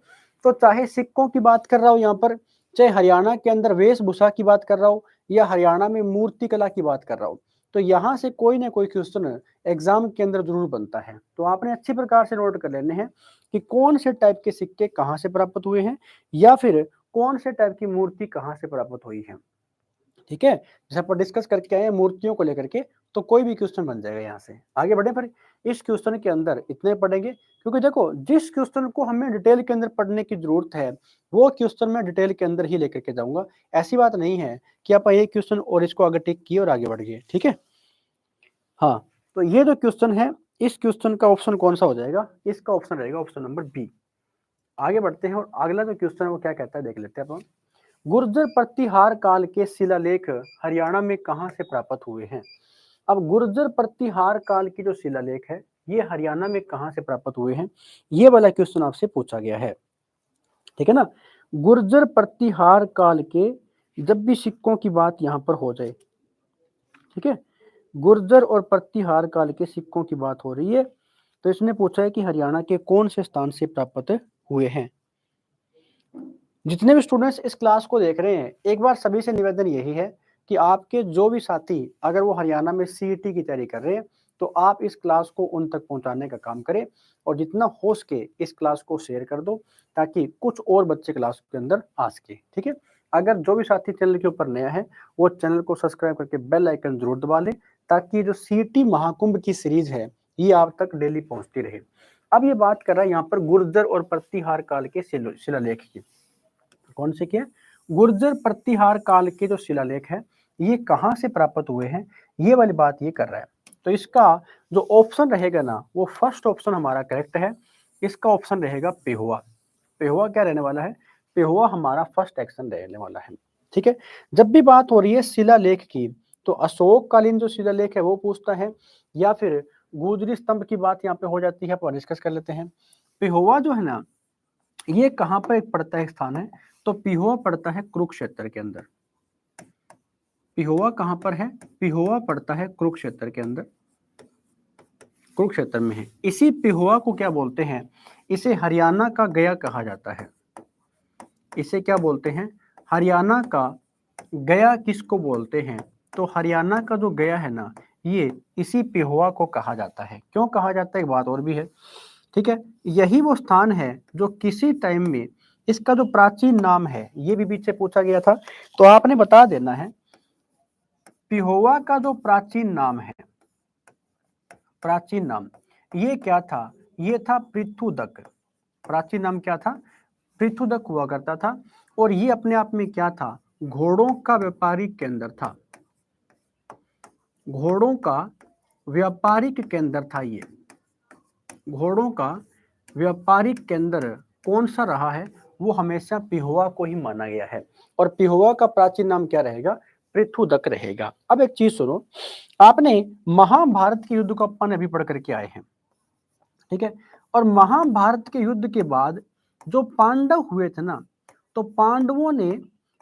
A: तो चाहे सिक्कों की बात कर रहा हूँ यहाँ पर, चाहे हरियाणा के अंदर वेशभूषा की बात कर रहा हूँ, या हरियाणा में मूर्ति कला की बात कर रहा हूँ, तो यहाँ से कोई ना कोई क्वेश्चन एग्जाम के अंदर जरूर बनता है। तो आपने अच्छी प्रकार से नोट कर लेने हैं कि कौन से टाइप के सिक्के कहाँ से प्राप्त हुए हैं, या फिर कौन से टाइप की मूर्ति कहाँ से प्राप्त हुई है। ठीक है, जैसे अपन डिस्कस करके आए हैं मूर्तियों को लेकर के, तो कोई भी क्वेश्चन बन जाएगा। यहाँ से आगे बढ़े, पर इस क्वेश्चन के अंदर इतने पढ़ेंगे, क्योंकि देखो जिस क्वेश्चन को हमें डिटेल के अंदर पढ़ने की जरूरत है वो क्वेश्चन मैं डिटेल के अंदर ही लेकर के जाऊंगा। ऐसी बात नहीं है कि आप एक क्वेश्चन और इसको आगे टिक किए और आगे बढ़ गए। ठीक है, हाँ, तो ये जो क्वेश्चन है, इस क्वेश्चन का ऑप्शन कौन सा हो जाएगा? इसका ऑप्शन रहेगा ऑप्शन नंबर बी। आगे बढ़ते हैं, और अगला जो क्वेश्चन है वो क्या कहता है देख लेते हैं अपन। गुर्जर प्रतिहार काल के शिलालेख हरियाणा में कहां से प्राप्त हुए हैं? अब गुर्जर प्रतिहार काल की जो शिलालेख है ये हरियाणा में कहां से प्राप्त हुए हैं, ये वाला क्वेश्चन आपसे पूछा गया है। ठीक है ना, गुर्जर प्रतिहार काल के जब भी सिक्कों की बात यहां पर हो जाए, ठीक है, गुर्जर और प्रतिहार काल के सिक्कों की बात हो रही है, तो इसने पूछा है कि हरियाणा के कौन से स्थान से प्राप्त हुए हैं। जितने भी स्टूडेंट्स इस क्लास को देख रहे हैं, एक बार सभी से निवेदन यही है कि आपके जो भी साथी अगर वो हरियाणा में सीईटी की तैयारी कर रहे हैं, तो आप इस क्लास को उन तक पहुंचाने का काम करें, और जितना हो सके इस क्लास को शेयर कर दो, ताकि कुछ और बच्चे क्लास के अंदर आ सके। ठीक है, अगर जो भी साथी चैनल के ऊपर नया है वो चैनल को सब्सक्राइब करके बेल आइकन जरूर दबा लें, ताकि जो सीईटी महाकुंभ की सीरीज है ये आप तक डेली पहुंचती रहे। अब ये बात कर रहा है यहाँ पर गुर्जर और प्रतिहार काल के शिलालेख की। कौन से क्या? गुर्जर प्रतिहार काल के जो शिलालेख है ये कहां से प्राप्त हुए हैं, ये वाली बात ये कर रहा है। तो इसका जो ऑप्शन रहेगा ना, वो फर्स्ट ऑप्शन हमारा करेक्ट है। इसका ऑप्शन रहेगा पेहुआ। पेहुआ क्या रहने वाला है? पेहुआ हमारा फर्स्ट एक्शन रहने वाला है। ठीक है, जब भी बात हो रही है शिलालेख की, तो अशोक कालीन जो शिलालेख है वो पूछता है, या फिर गुजरी स्तंभ की बात यहाँ पे हो जाती है, अपन डिस्कस कर लेते हैं। पेहुआ जो है ना, ये कहां पर एक पड़ता है स्थान है? तो पिहोवा पड़ता है कुरुक्षेत्र के अंदर। पिहोवा कहां पर है? पिहोवा पड़ता है कुरुक्षेत्र के अंदर, कुरुक्षेत्र में है। इसी पिहोवा को क्या बोलते हैं? इसे हरियाणा का गया कहा जाता है। इसे क्या बोलते हैं? हरियाणा का गया किसको बोलते हैं? तो हरियाणा का जो गया है ना, ये इसी पिहोवा को कहा जाता है। क्यों कहा जाता है, एक बात और भी है। ठीक है, यही वो स्थान है जो किसी टाइम में, इसका जो प्राचीन नाम है ये भी पीछे पूछा गया था, तो आपने बता देना है पिहोवा का जो प्राचीन नाम है, प्राचीन नाम ये क्या था? ये था पृथुदक। प्राचीन नाम क्या था? पृथुदक हुआ करता था, और ये अपने आप में क्या था? घोड़ों का व्यापारिक केंद्र था। घोड़ों का व्यापारिक केंद्र था ये। घोड़ों का व्यापारिक केंद्र कौन सा रहा है? वो हमेशा पिहोवा को ही माना गया है, और पिहोवा का प्राचीन नाम क्या रहेगा? पृथुदक रहेगा। अब एक चीज सुनो, आपने महाभारत के युद्ध को अपन अभी पढ़ करके आए हैं, ठीक है, और महाभारत के युद्ध के बाद जो पांडव हुए थे ना, तो पांडवों ने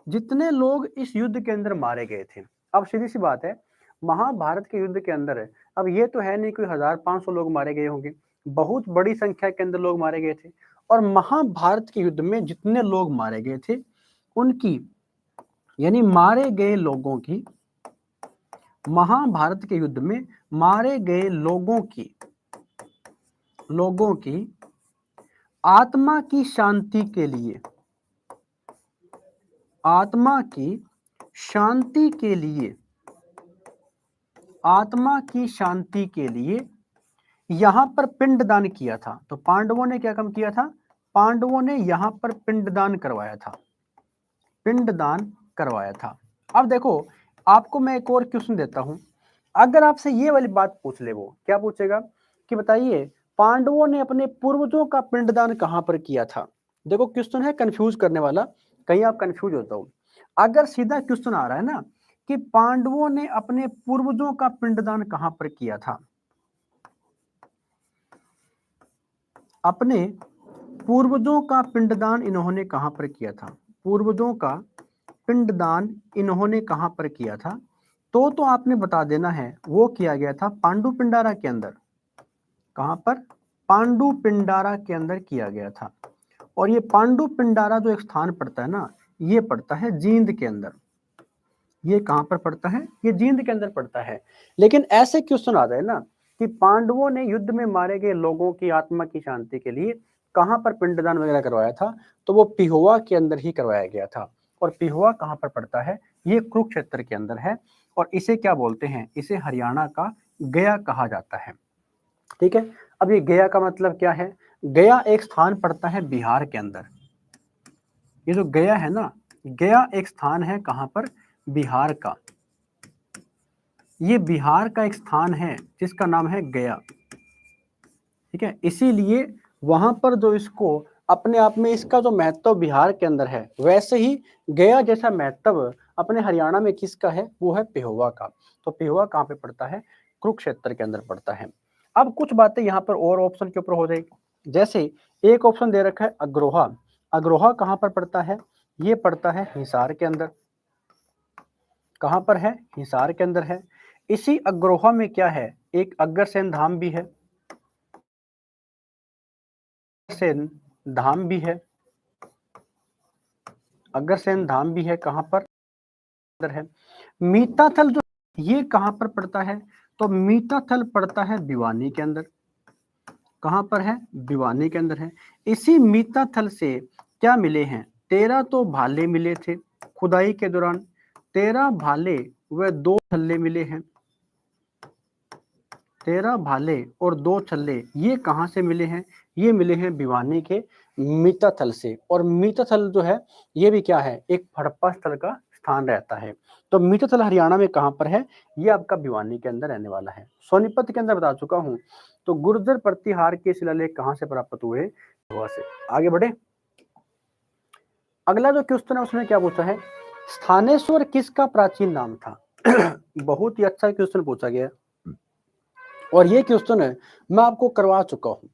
A: जितने लोग इस युद्ध के अंदर मारे गए थे, अब सीधी सी बात है, महाभारत के युद्ध के अंदर अब ये तो है नहीं कोई 1500 लोग मारे गए होंगे, बहुत बड़ी संख्या के अंदर लोग मारे गए थे। और महाभारत के युद्ध में जितने लोग मारे गए थे उनकी, यानी मारे गए लोगों की, महाभारत के युद्ध में मारे गए लोगों की आत्मा की शांति के लिए, आत्मा की शांति के लिए, आत्मा की शांति के लिए यहां पर पिंडदान किया था। तो पांडवों ने क्या काम किया था? पांडवों ने यहां पर पिंडदान करवाया था, पिंडदान करवाया था। अब देखो, आपको मैं एक और क्वेश्चन देता हूं अगर आपसे ये वाली बात पूछ ले, वो क्या पूछेगा कि बताइए पांडवों ने अपने पूर्वजों का पिंडदान कहां पर किया था। देखो क्वेश्चन है कंफ्यूज करने वाला, कहीं आप कंफ्यूज होता हो। अगर सीधा क्वेश्चन आ रहा है ना कि पांडवों ने अपने पूर्वजों का पिंडदान कहां पर किया था, अपने पूर्वजों का पिंडदान इन्होंने कहां पर किया था, पूर्वजों का पिंडदान इन्होंने कहां पर किया था, तो आपने बता देना है वो किया गया था पांडु पिंडारा के अंदर। कहां पर? पांडु पिंडारा के अंदर किया गया था। और ये पांडु पिंडारा जो एक स्थान पड़ता है ना, ये पड़ता है जींद के अंदर। ये कहां पर पड़ता है? ये जींद के अंदर पड़ता है। लेकिन ऐसे क्वेश्चन आ जाए ना कि पांडवों ने युद्ध में मारे गए लोगों की आत्मा की शांति के लिए कहां पर पिंडदान वगैरह करवाया था, तो वो पिहोवा के अंदर ही करवाया गया था। और पिहोवा कहां पर पड़ता है? ये कुरुक्षेत्र के अंदर है। और इसे क्या बोलते हैं? इसे हरियाणा का गया कहा जाता है। ठीक है, अब ये गया का मतलब क्या है? गया एक स्थान पड़ता है बिहार के अंदर। ये जो गया है ना, गया एक स्थान है कहां पर? बिहार का। ये बिहार का एक स्थान है जिसका नाम है गया। ठीक है, इसीलिए वहां पर जो इसको अपने आप में इसका जो महत्व बिहार के अंदर है, वैसे ही गया जैसा महत्व अपने हरियाणा में किसका है? वो है पिहोवा का। तो पिहोवा कहाँ पे पड़ता है? कुरुक्षेत्र के अंदर पड़ता है। अब कुछ बातें यहाँ पर और ऑप्शन के ऊपर हो जाएगी। जैसे एक ऑप्शन दे रखा है अग्रोहा। अग्रोहा कहाँ पर पड़ता है? ये पड़ता है हिसार के अंदर। कहां पर है? हिसार के अंदर है। इसी अग्रोहा में क्या है? एक अग्रसेन धाम भी है। अग्रसेन धाम भी है। अग्रसेन धाम भी है। कहां पर? अंदर है। मीताथल जो ये कहां पर पड़ता है? तो मीताथल पड़ता है भिवानी के अंदर। कहां पर है? भिवानी के अंदर है। इसी मीताथल से क्या मिले हैं? 13 तो भाले मिले थे खुदाई के दौरान। 13 भाले व 2 छल्ले मिले हैं। 13 भाले और 2 छल्ले ये कहां से मिले हैं? ये मिले हैं भिवानी के मीताथल से। और मीताथल जो है ये भी क्या है? एक हड़प्पा स्थल का स्थान रहता है। तो मीताथल हरियाणा में कहां पर है? ये आपका भिवानी के अंदर रहने वाला है। सोनीपत के अंदर बता चुका हूं। तो गुर्जर प्रतिहार के शिलालेख कहां से प्राप्त हुए? गोवा से। आगे बढ़े। अगला जो क्वेश्चन है उसमें क्या पूछा है? स्थानेश्वर किसका प्राचीन नाम था? बहुत ही अच्छा क्वेश्चन पूछा गया है। और ये क्वेश्चन है मैं आपको करवा चुका हूं,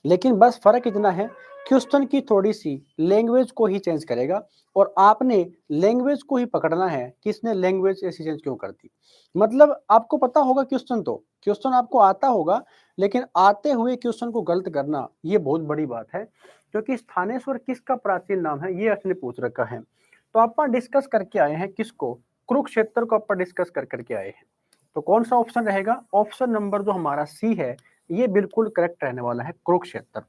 A: लेकिन बस फर्क इतना है क्वेश्चन की थोड़ी सी लैंग्वेज को ही चेंज करेगा। और आपने लैंग्वेज को ही पकड़ना है कि इसने लैंग्वेज ऐसी चेंज क्यों कर दी। मतलब आपको पता होगा क्वेश्चन, तो क्वेश्चन आपको आता होगा, लेकिन आते हुए क्वेश्चन को गलत करना ये बहुत बड़ी बात है। क्योंकि स्थानेश्वर किसका प्राचीन नाम है ये आपने पूछ रखा है। तो आप डिस्कस करके आए हैं किसको? कुरुक्षेत्र को आप डिस्कस कर करके आए हैं। तो कौन सा ऑप्शन रहेगा? ऑप्शन नंबर जो हमारा सी है ये बिल्कुल करेक्ट रहने वाला है, कुरुक्षेत्र।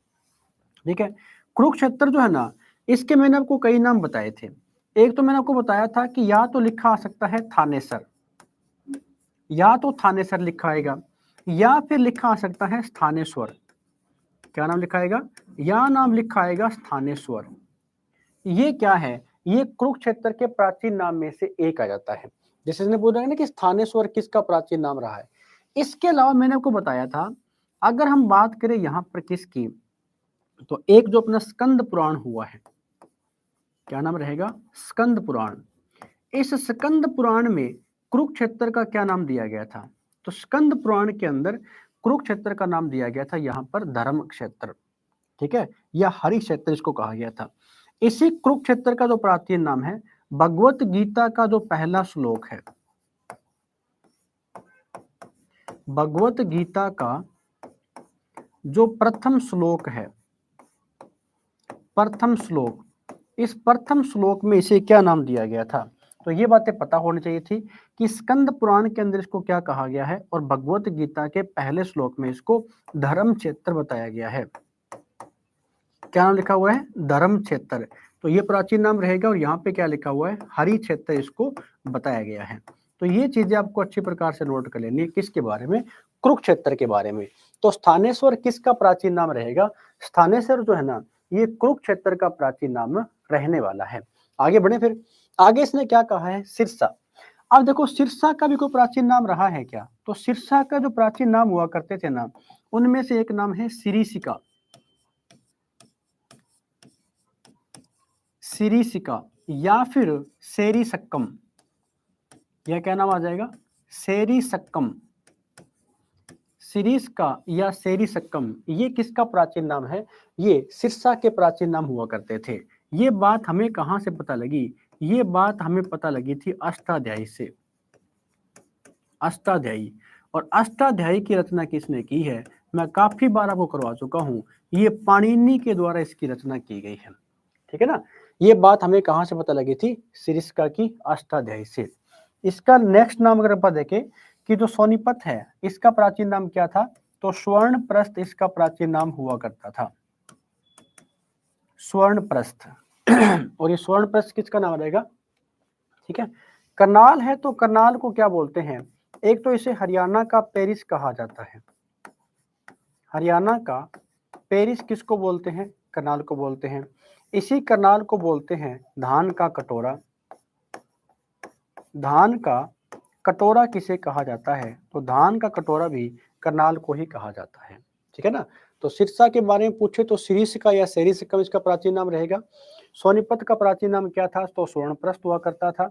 A: ठीक है, कुरुक्षेत्र जो है ना, इसके मैंने आपको कई नाम बताए थे। एक तो मैंने आपको बताया था कि या तो लिखा आ सकता है थानेसर, या तो थानेसर लिखा आएगा, या फिर लिखा आ सकता है स्थानेश्वर। क्या नाम लिखा आएगा? या नाम लिखा आएगा स्थानेश्वर। ये क्या है? ये कुरुक्षेत्र के प्राचीन नाम में से एक आ जाता है। जैसे इसने बोला है ना कि स्थानेश्वर किसका प्राचीन नाम रहा है। इसके अलावा मैंने आपको बताया था अगर हम बात करें यहां पर किसकी, तो एक जो अपना स्कंद पुराण हुआ है, क्या नाम रहेगा? स्कंद पुराण। इस स्कंद पुराण में कुरुक्षेत्र का क्या नाम दिया गया था? तो स्कंद पुराण के अंदर कुरुक्षेत्र का नाम दिया गया था यहां पर धर्म क्षेत्र। ठीक है, या हरि क्षेत्र इसको कहा गया था। इसी कुरुक्षेत्र का जो प्राचीन नाम है, भगवत गीता का जो पहला श्लोक है, भगवत गीता का जो प्रथम श्लोक है, प्रथम श्लोक, इस प्रथम श्लोक में इसे क्या नाम दिया गया था? तो ये बातें पता होनी चाहिए थी कि स्कंद पुराण के अंदर इसको क्या कहा गया है और भगवत गीता के पहले श्लोक में इसको धर्म क्षेत्र बताया गया है। क्या नाम लिखा हुआ है? धर्म क्षेत्र। तो ये प्राचीन नाम रहेगा। और यहाँ पे क्या लिखा हुआ है? हरि क्षेत्र इसको बताया गया है। तो ये चीजें आपको अच्छी प्रकार से नोट कर लेनी है। किसके बारे में? कुरुक्षेत्र के बारे में। तो स्थानेश्वर किसका प्राचीन नाम रहेगा? स्थानेश्वर जो है ना, ये कुरुक्षेत्र का प्राचीन नाम रहने वाला है। आगे बढ़े फिर। आगे इसने क्या कहा है? सिरसा। अब देखो सिरसा का भी कोई प्राचीन नाम रहा है क्या? तो सिरसा का जो प्राचीन नाम हुआ करते थे ना, उनमें से एक नाम है सिरिसिका। सिरिसिका या फिर सेरिसक्कम, यह क्या नाम आ जाएगा? सेरिसक्कम। सिरिस्का या सेरिसक्कम, ये किसका प्राचीन नाम है? ये सिरसा के प्राचीन नाम हुआ करते थे। ये बात हमें कहाँ से पता लगी? ये बात हमें पता लगी थी अष्टाध्यायी से। अष्टाध्यायी, और अष्टाध्यायी की रचना किसने की है? मैं काफी बार आपको करवा चुका हूं, ये पाणिनि के द्वारा इसकी रचना की गई है। ठीक है ना? ये बात हमें कहां से पता लगी थी? सिरिस्का की अष्टाध्यायी से। इसका नेक्स्ट नाम अगर अपन देखें कि जो सोनीपत है, इसका प्राचीन नाम क्या था? तो स्वर्णप्रस्थ इसका प्राचीन नाम हुआ करता था, स्वर्णप्रस्थ। और ये स्वर्णप्रस्थ किसका नाम रहेगा? ठीक है। करनाल है, तो करनाल को क्या बोलते हैं? एक तो इसे हरियाणा का पेरिस कहा जाता है। हरियाणा का पेरिस किसको बोलते हैं? करनाल को बोलते हैं। इसी करनाल को बोलते हैं धान का कटोरा। धान का कटोरा किसे कहा जाता है? तो धान का कटोरा भी करनाल को ही कहा जाता है। ठीक है ना? तो सिरसा के बारे में पूछे तो सिरिस्का या सेरिस्कम इसका प्राचीन नाम रहेगा। सोनीपत का प्राचीन नाम क्या था? तो स्वर्णप्रस्थ हुआ करता था।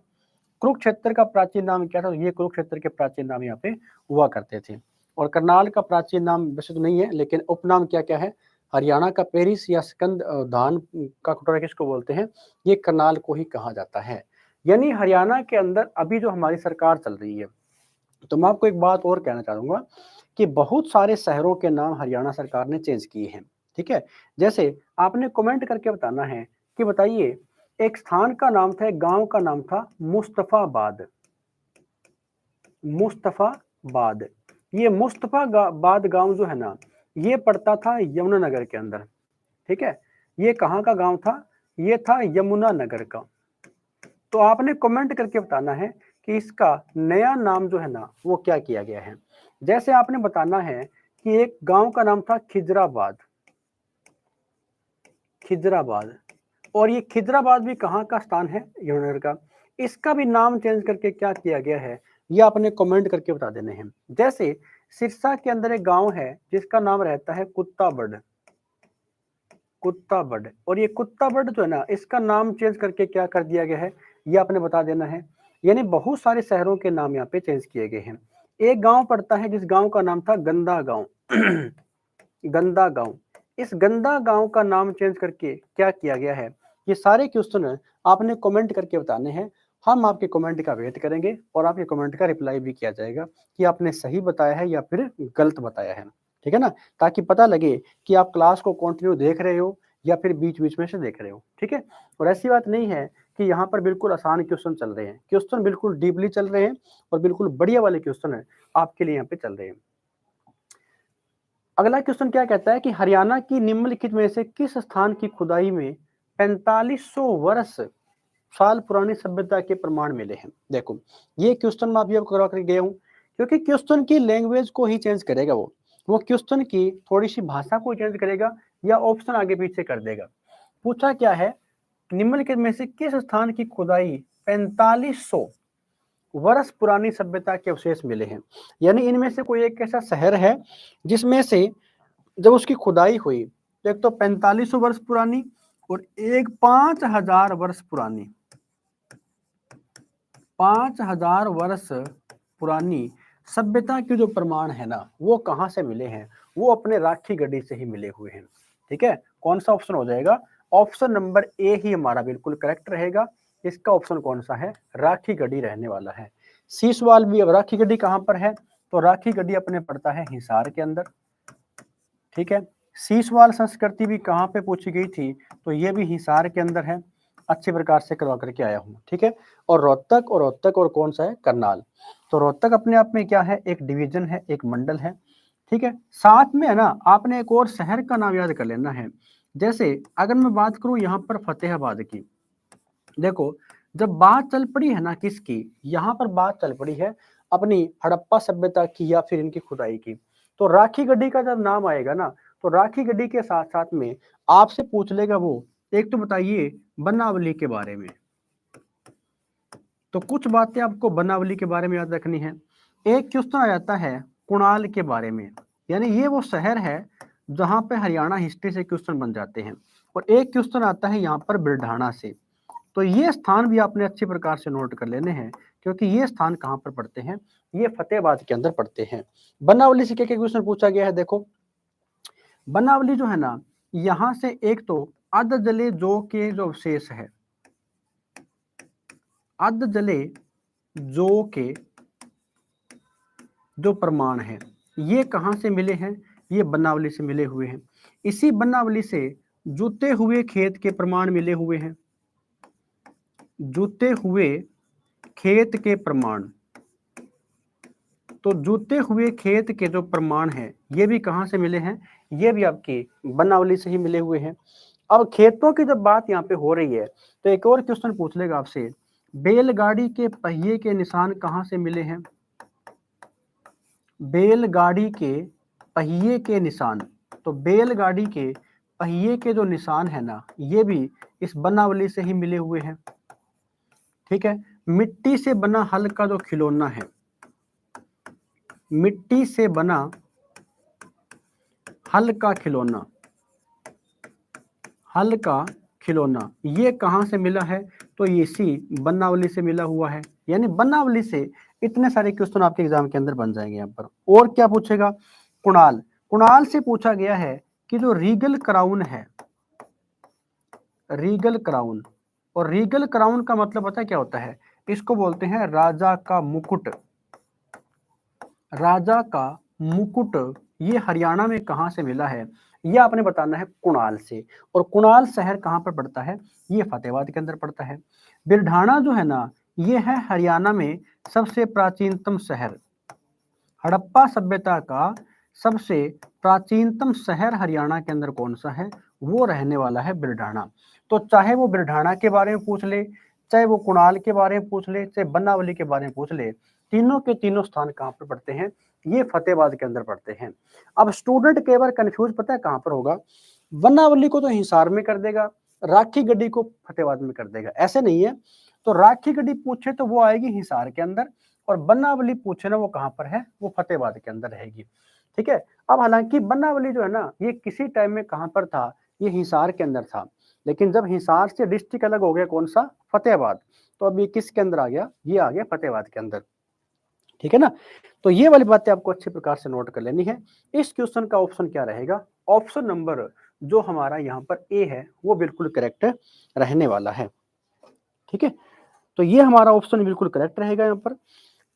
A: कुरुक्षेत्र का प्राचीन नाम क्या था? ये कुरुक्षेत्र के प्राचीन नाम यहाँ पे हुआ करते थे। और करनाल का प्राचीन नाम वैसे तो नहीं है, लेकिन उपनाम क्या क्या है? हरियाणा का पेरिस या सिकंद धान का कटोरा किसको बोलते हैं? ये करनाल को ही कहा जाता है। यानी हरियाणा के अंदर अभी जो हमारी सरकार चल रही है, तो मैं आपको एक बात और कहना चाहूंगा कि बहुत सारे शहरों के नाम हरियाणा सरकार ने चेंज किए हैं। ठीक है, जैसे आपने कमेंट करके बताना है कि बताइए एक स्थान का नाम था, एक गांव का नाम था मुस्तफाबाद। मुस्तफाबाद, ये मुस्तफाबाद गांव जो है ना, ये पड़ता था यमुनानगर के अंदर। ठीक है, ये कहाँ का गांव था? ये था यमुनानगर का। तो आपने कमेंट करके बताना है कि इसका नया नाम जो है ना वो क्या किया गया है। जैसे आपने बताना है कि एक गांव का नाम था खिजराबाद। खिजराबाद, और ये खिजराबाद भी कहाँ का स्थान है? यमुनानगर का। इसका भी नाम चेंज करके क्या किया गया है, ये आपने कमेंट करके बता देने हैं। जैसे सिरसा के अंदर एक गांव है जिसका नाम रहता है कुत्ताबड़। कुत्ताबड़, और ये कुत्ताबड़ जो है ना, इसका नाम चेंज करके क्या कर दिया गया है, ये आपने बता देना है। यानी बहुत सारे शहरों के नाम यहाँ पे चेंज किए गए हैं। एक गांव पड़ता है जिस गांव का नाम था गंदा गांव। गंदा गांव, इस गंदा गांव का नाम चेंज करके क्या किया गया है, ये सारे क्वेश्चन आपने कमेंट करके बताने हैं। हम आपके कमेंट का वेट करेंगे और आपके कमेंट का रिप्लाई भी किया जाएगा कि आपने सही बताया है या फिर गलत बताया है। ठीक है ना? ताकि पता लगे कि आप क्लास को कंटिन्यू देख रहे हो या फिर बीच बीच में से देख रहे हो। ठीक है, और ऐसी बात नहीं है कि यहाँ पर बिल्कुल आसान क्वेश्चन चल रहे हैं, क्वेश्चन बिल्कुल डीपली चल रहे हैं और बिल्कुल बढ़िया वाले क्वेश्चन है आपके लिए यहाँ पे चल रहे हैं। अगला क्वेश्चन क्या कहता है कि हरियाणा की निम्नलिखित में से किस स्थान की खुदाई में 4500 वर्ष साल पुरानी सभ्यता के प्रमाण मिले हैं? देखो, ये क्वेश्चन मैं अभी आपको करवा कर गया हूँ, क्योंकि क्वेश्चन की लैंग्वेज को ही चेंज करेगा वो क्वेश्चन की थोड़ी सी भाषा को चेंज करेगा या ऑप्शन आगे पीछे कर देगा। पूछा क्या है, निम्नलिखित में से किस स्थान की खुदाई 4500 वर्ष पुरानी सभ्यता के अवशेष मिले हैं? यानी इनमें से कोई एक ऐसा शहर है जिसमें से जब उसकी खुदाई हुई तो एक तो 4500 वर्ष पुरानी और एक 5000 वर्ष पुरानी, 5000 वर्ष पुरानी सभ्यता के जो प्रमाण है ना, वो कहां से मिले हैं? वो अपने राखी गढ़ी से ही मिले हुए हैं। ठीक है, कौन सा ऑप्शन हो जाएगा? ऑप्शन नंबर ए ही हमारा बिल्कुल करेक्ट रहेगा। इसका ऑप्शन कौन सा है? राखी गढ़ी रहने वाला है। सी सवाल भी, अब राखी गढ़ी कहां पर है? तो राखी गढ़ी अपने पड़ता है हिसार के अंदर। ठीक है, सीसवाल संस्कृति भी कहाँ पे पूछी गई थी? तो ये भी हिसार के अंदर है। अच्छे प्रकार से करवा करके आया हूँ। ठीक है, और रोहतक और कौन सा है? करनाल। तो रोहतक अपने आप में क्या है? एक डिवीजन है, एक मंडल है। ठीक है, साथ में है ना, आपने एक और शहर का नाम याद कर लेना है। जैसे अगर मैं बात करूं यहाँ पर फतेहाबाद की, देखो जब बात चल पड़ी है ना किसकी, यहाँ पर बात चल पड़ी है अपनी हड़प्पा सभ्यता की या फिर इनकी खुदाई की, तो राखी गढ़ी का जब नाम आएगा ना, तो राखी गढ़ी के साथ साथ में आपसे पूछ लेगा वो, एक तो बताइए वनावली के बारे में। तो कुछ बातें आपको बनावली के बारे में याद रखनी है। एक क्वेश्चन आ जाता है कुणाल के बारे में, यानी ये वो शहर है जहां पे हरियाणा हिस्ट्री से क्वेश्चन बन जाते हैं। और एक क्वेश्चन आता है यहाँ पर बिरढाणा से। तो ये स्थान भी आपने अच्छी प्रकार से नोट कर लेने हैं, क्योंकि ये स्थान कहाँ पर पड़ते हैं, ये फतेहाबाद के अंदर पड़ते हैं। बनावली से क्या क्या क्वेश्चन पूछा गया है, देखो बनावली जो है ना, यहां से एक तो अध जले जो के जो अवशेष है, अध जले जो के जो प्रमाण है, ये कहां से मिले हैं, ये बनावली से मिले हुए हैं। इसी बनावली से जुते हुए खेत के प्रमाण मिले हुए हैं, जुते हुए खेत के प्रमाण। तो जुते हुए खेत के जो प्रमाण हैं, ये भी कहां से मिले हैं, ये भी आपकी बनावली से ही मिले हुए हैं। अब खेतों की जब बात यहाँ पे हो रही है, तो एक और क्वेश्चन पूछ लेगा आपसे, बैलगाड़ी के पहिए के निशान कहां से मिले हैं, बैलगाड़ी के पहिए के निशान। तो बैलगाड़ी के पहिए के जो निशान है ना, ये भी इस बनावली से ही मिले हुए हैं। ठीक है, मिट्टी से बना हल का जो खिलौना है, मिट्टी से बना हल का खिलौना, हल का खिलौना, ये कहां से मिला है, तो ये इसी बनावली से मिला हुआ है। यानी बनावली से इतने सारे क्वेश्चन आपके एग्जाम के अंदर बन जाएंगे यहाँ पर। और क्या पूछेगा, कुणाल, कुणाल से पूछा गया है कि जो रीगल क्राउन है, रीगल क्राउन, और रीगल क्राउन का मतलब पता है क्या होता है, इसको बोलते हैं राजा का मुकुट। राजा का मुकुट ये हरियाणा में कहां से मिला है, ये आपने बताना है कुणाल से। और कुणाल शहर कहां पर पड़ता है, ये फतेहाबाद के अंदर पड़ता है। बिरढाणा जो है ना, ये है हरियाणा में सबसे प्राचीनतम शहर। हड़प्पा सभ्यता का सबसे प्राचीनतम शहर हरियाणा के अंदर कौन सा है, वो रहने वाला है बिरढाणा। तो चाहे वो बिरढाणा के बारे में पूछ ले, चाहे वो कुणाल के बारे में पूछ ले, चाहे बनावली के बारे में पूछ ले, तीनों के तीनों स्थान कहाँ पर पड़ते हैं, ये फतेहाबाद के अंदर पड़ते हैं। अब स्टूडेंट कई बार कंफ्यूज पता है कहाँ पर होगा, बनावली को तो हिसार में कर देगा, राखी गढ़ी को फतेहाबाद में कर देगा, ऐसे नहीं है। तो राखी गढ़ी पूछे तो वो आएगी हिसार के अंदर, और बनावली पूछे ना वो कहाँ पर है, वो फतेहाबाद के अंदर रहेगी। ठीक है, अब हालांकि बनावली जो है ना, ये किसी टाइम में कहाँ पर था, ये हिसार के अंदर था, लेकिन जब हिसार से डिस्ट्रिक्ट अलग हो गया कौन सा, फतेहाबाद, तो अब ये किसके अंदर आ गया, ये आ गया फतेहाबाद के अंदर। ठीक है ना, तो ये वाली बातें आपको अच्छी प्रकार से नोट कर लेनी है। इस क्वेश्चन का ऑप्शन क्या रहेगा, ऑप्शन नंबर जो हमारा यहाँ पर ए है वो बिल्कुल करेक्ट रहने वाला है। ठीक है, तो ये हमारा ऑप्शन बिल्कुल करेक्ट रहेगा यहाँ पर,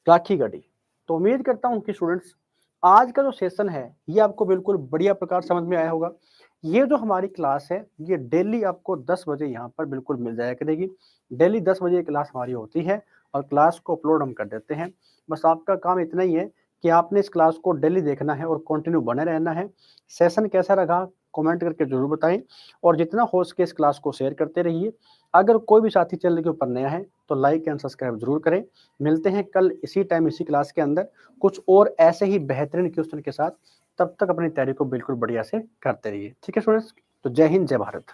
A: राखी गढ़ी। तो उम्मीद करता हूँ कि स्टूडेंट्स आज का जो सेशन है ये आपको बिल्कुल बढ़िया प्रकार समझ में आया होगा। ये जो हमारी क्लास है ये डेली आपको 10 बजे यहाँ पर बिल्कुल मिल जाया करेगी। डेली 10 बजे क्लास हमारी होती है और क्लास को अपलोड हम कर देते हैं। बस आपका काम इतना ही है कि आपने इस क्लास को डेली देखना है और कंटिन्यू बने रहना है। सेशन कैसा रहा कमेंट करके जरूर बताएं, और जितना हो सके इस क्लास को शेयर करते रहिए। अगर कोई भी साथी चैनल के ऊपर नया है तो लाइक एंड सब्सक्राइब जरूर करें। मिलते हैं कल इसी टाइम इसी क्लास के अंदर कुछ और ऐसे ही बेहतरीन क्वेश्चन के साथ। तब तक अपनी तैयारी को बिल्कुल बढ़िया से करते रहिए। ठीक है स्टूडेंट्स, तो जय हिंद जय भारत।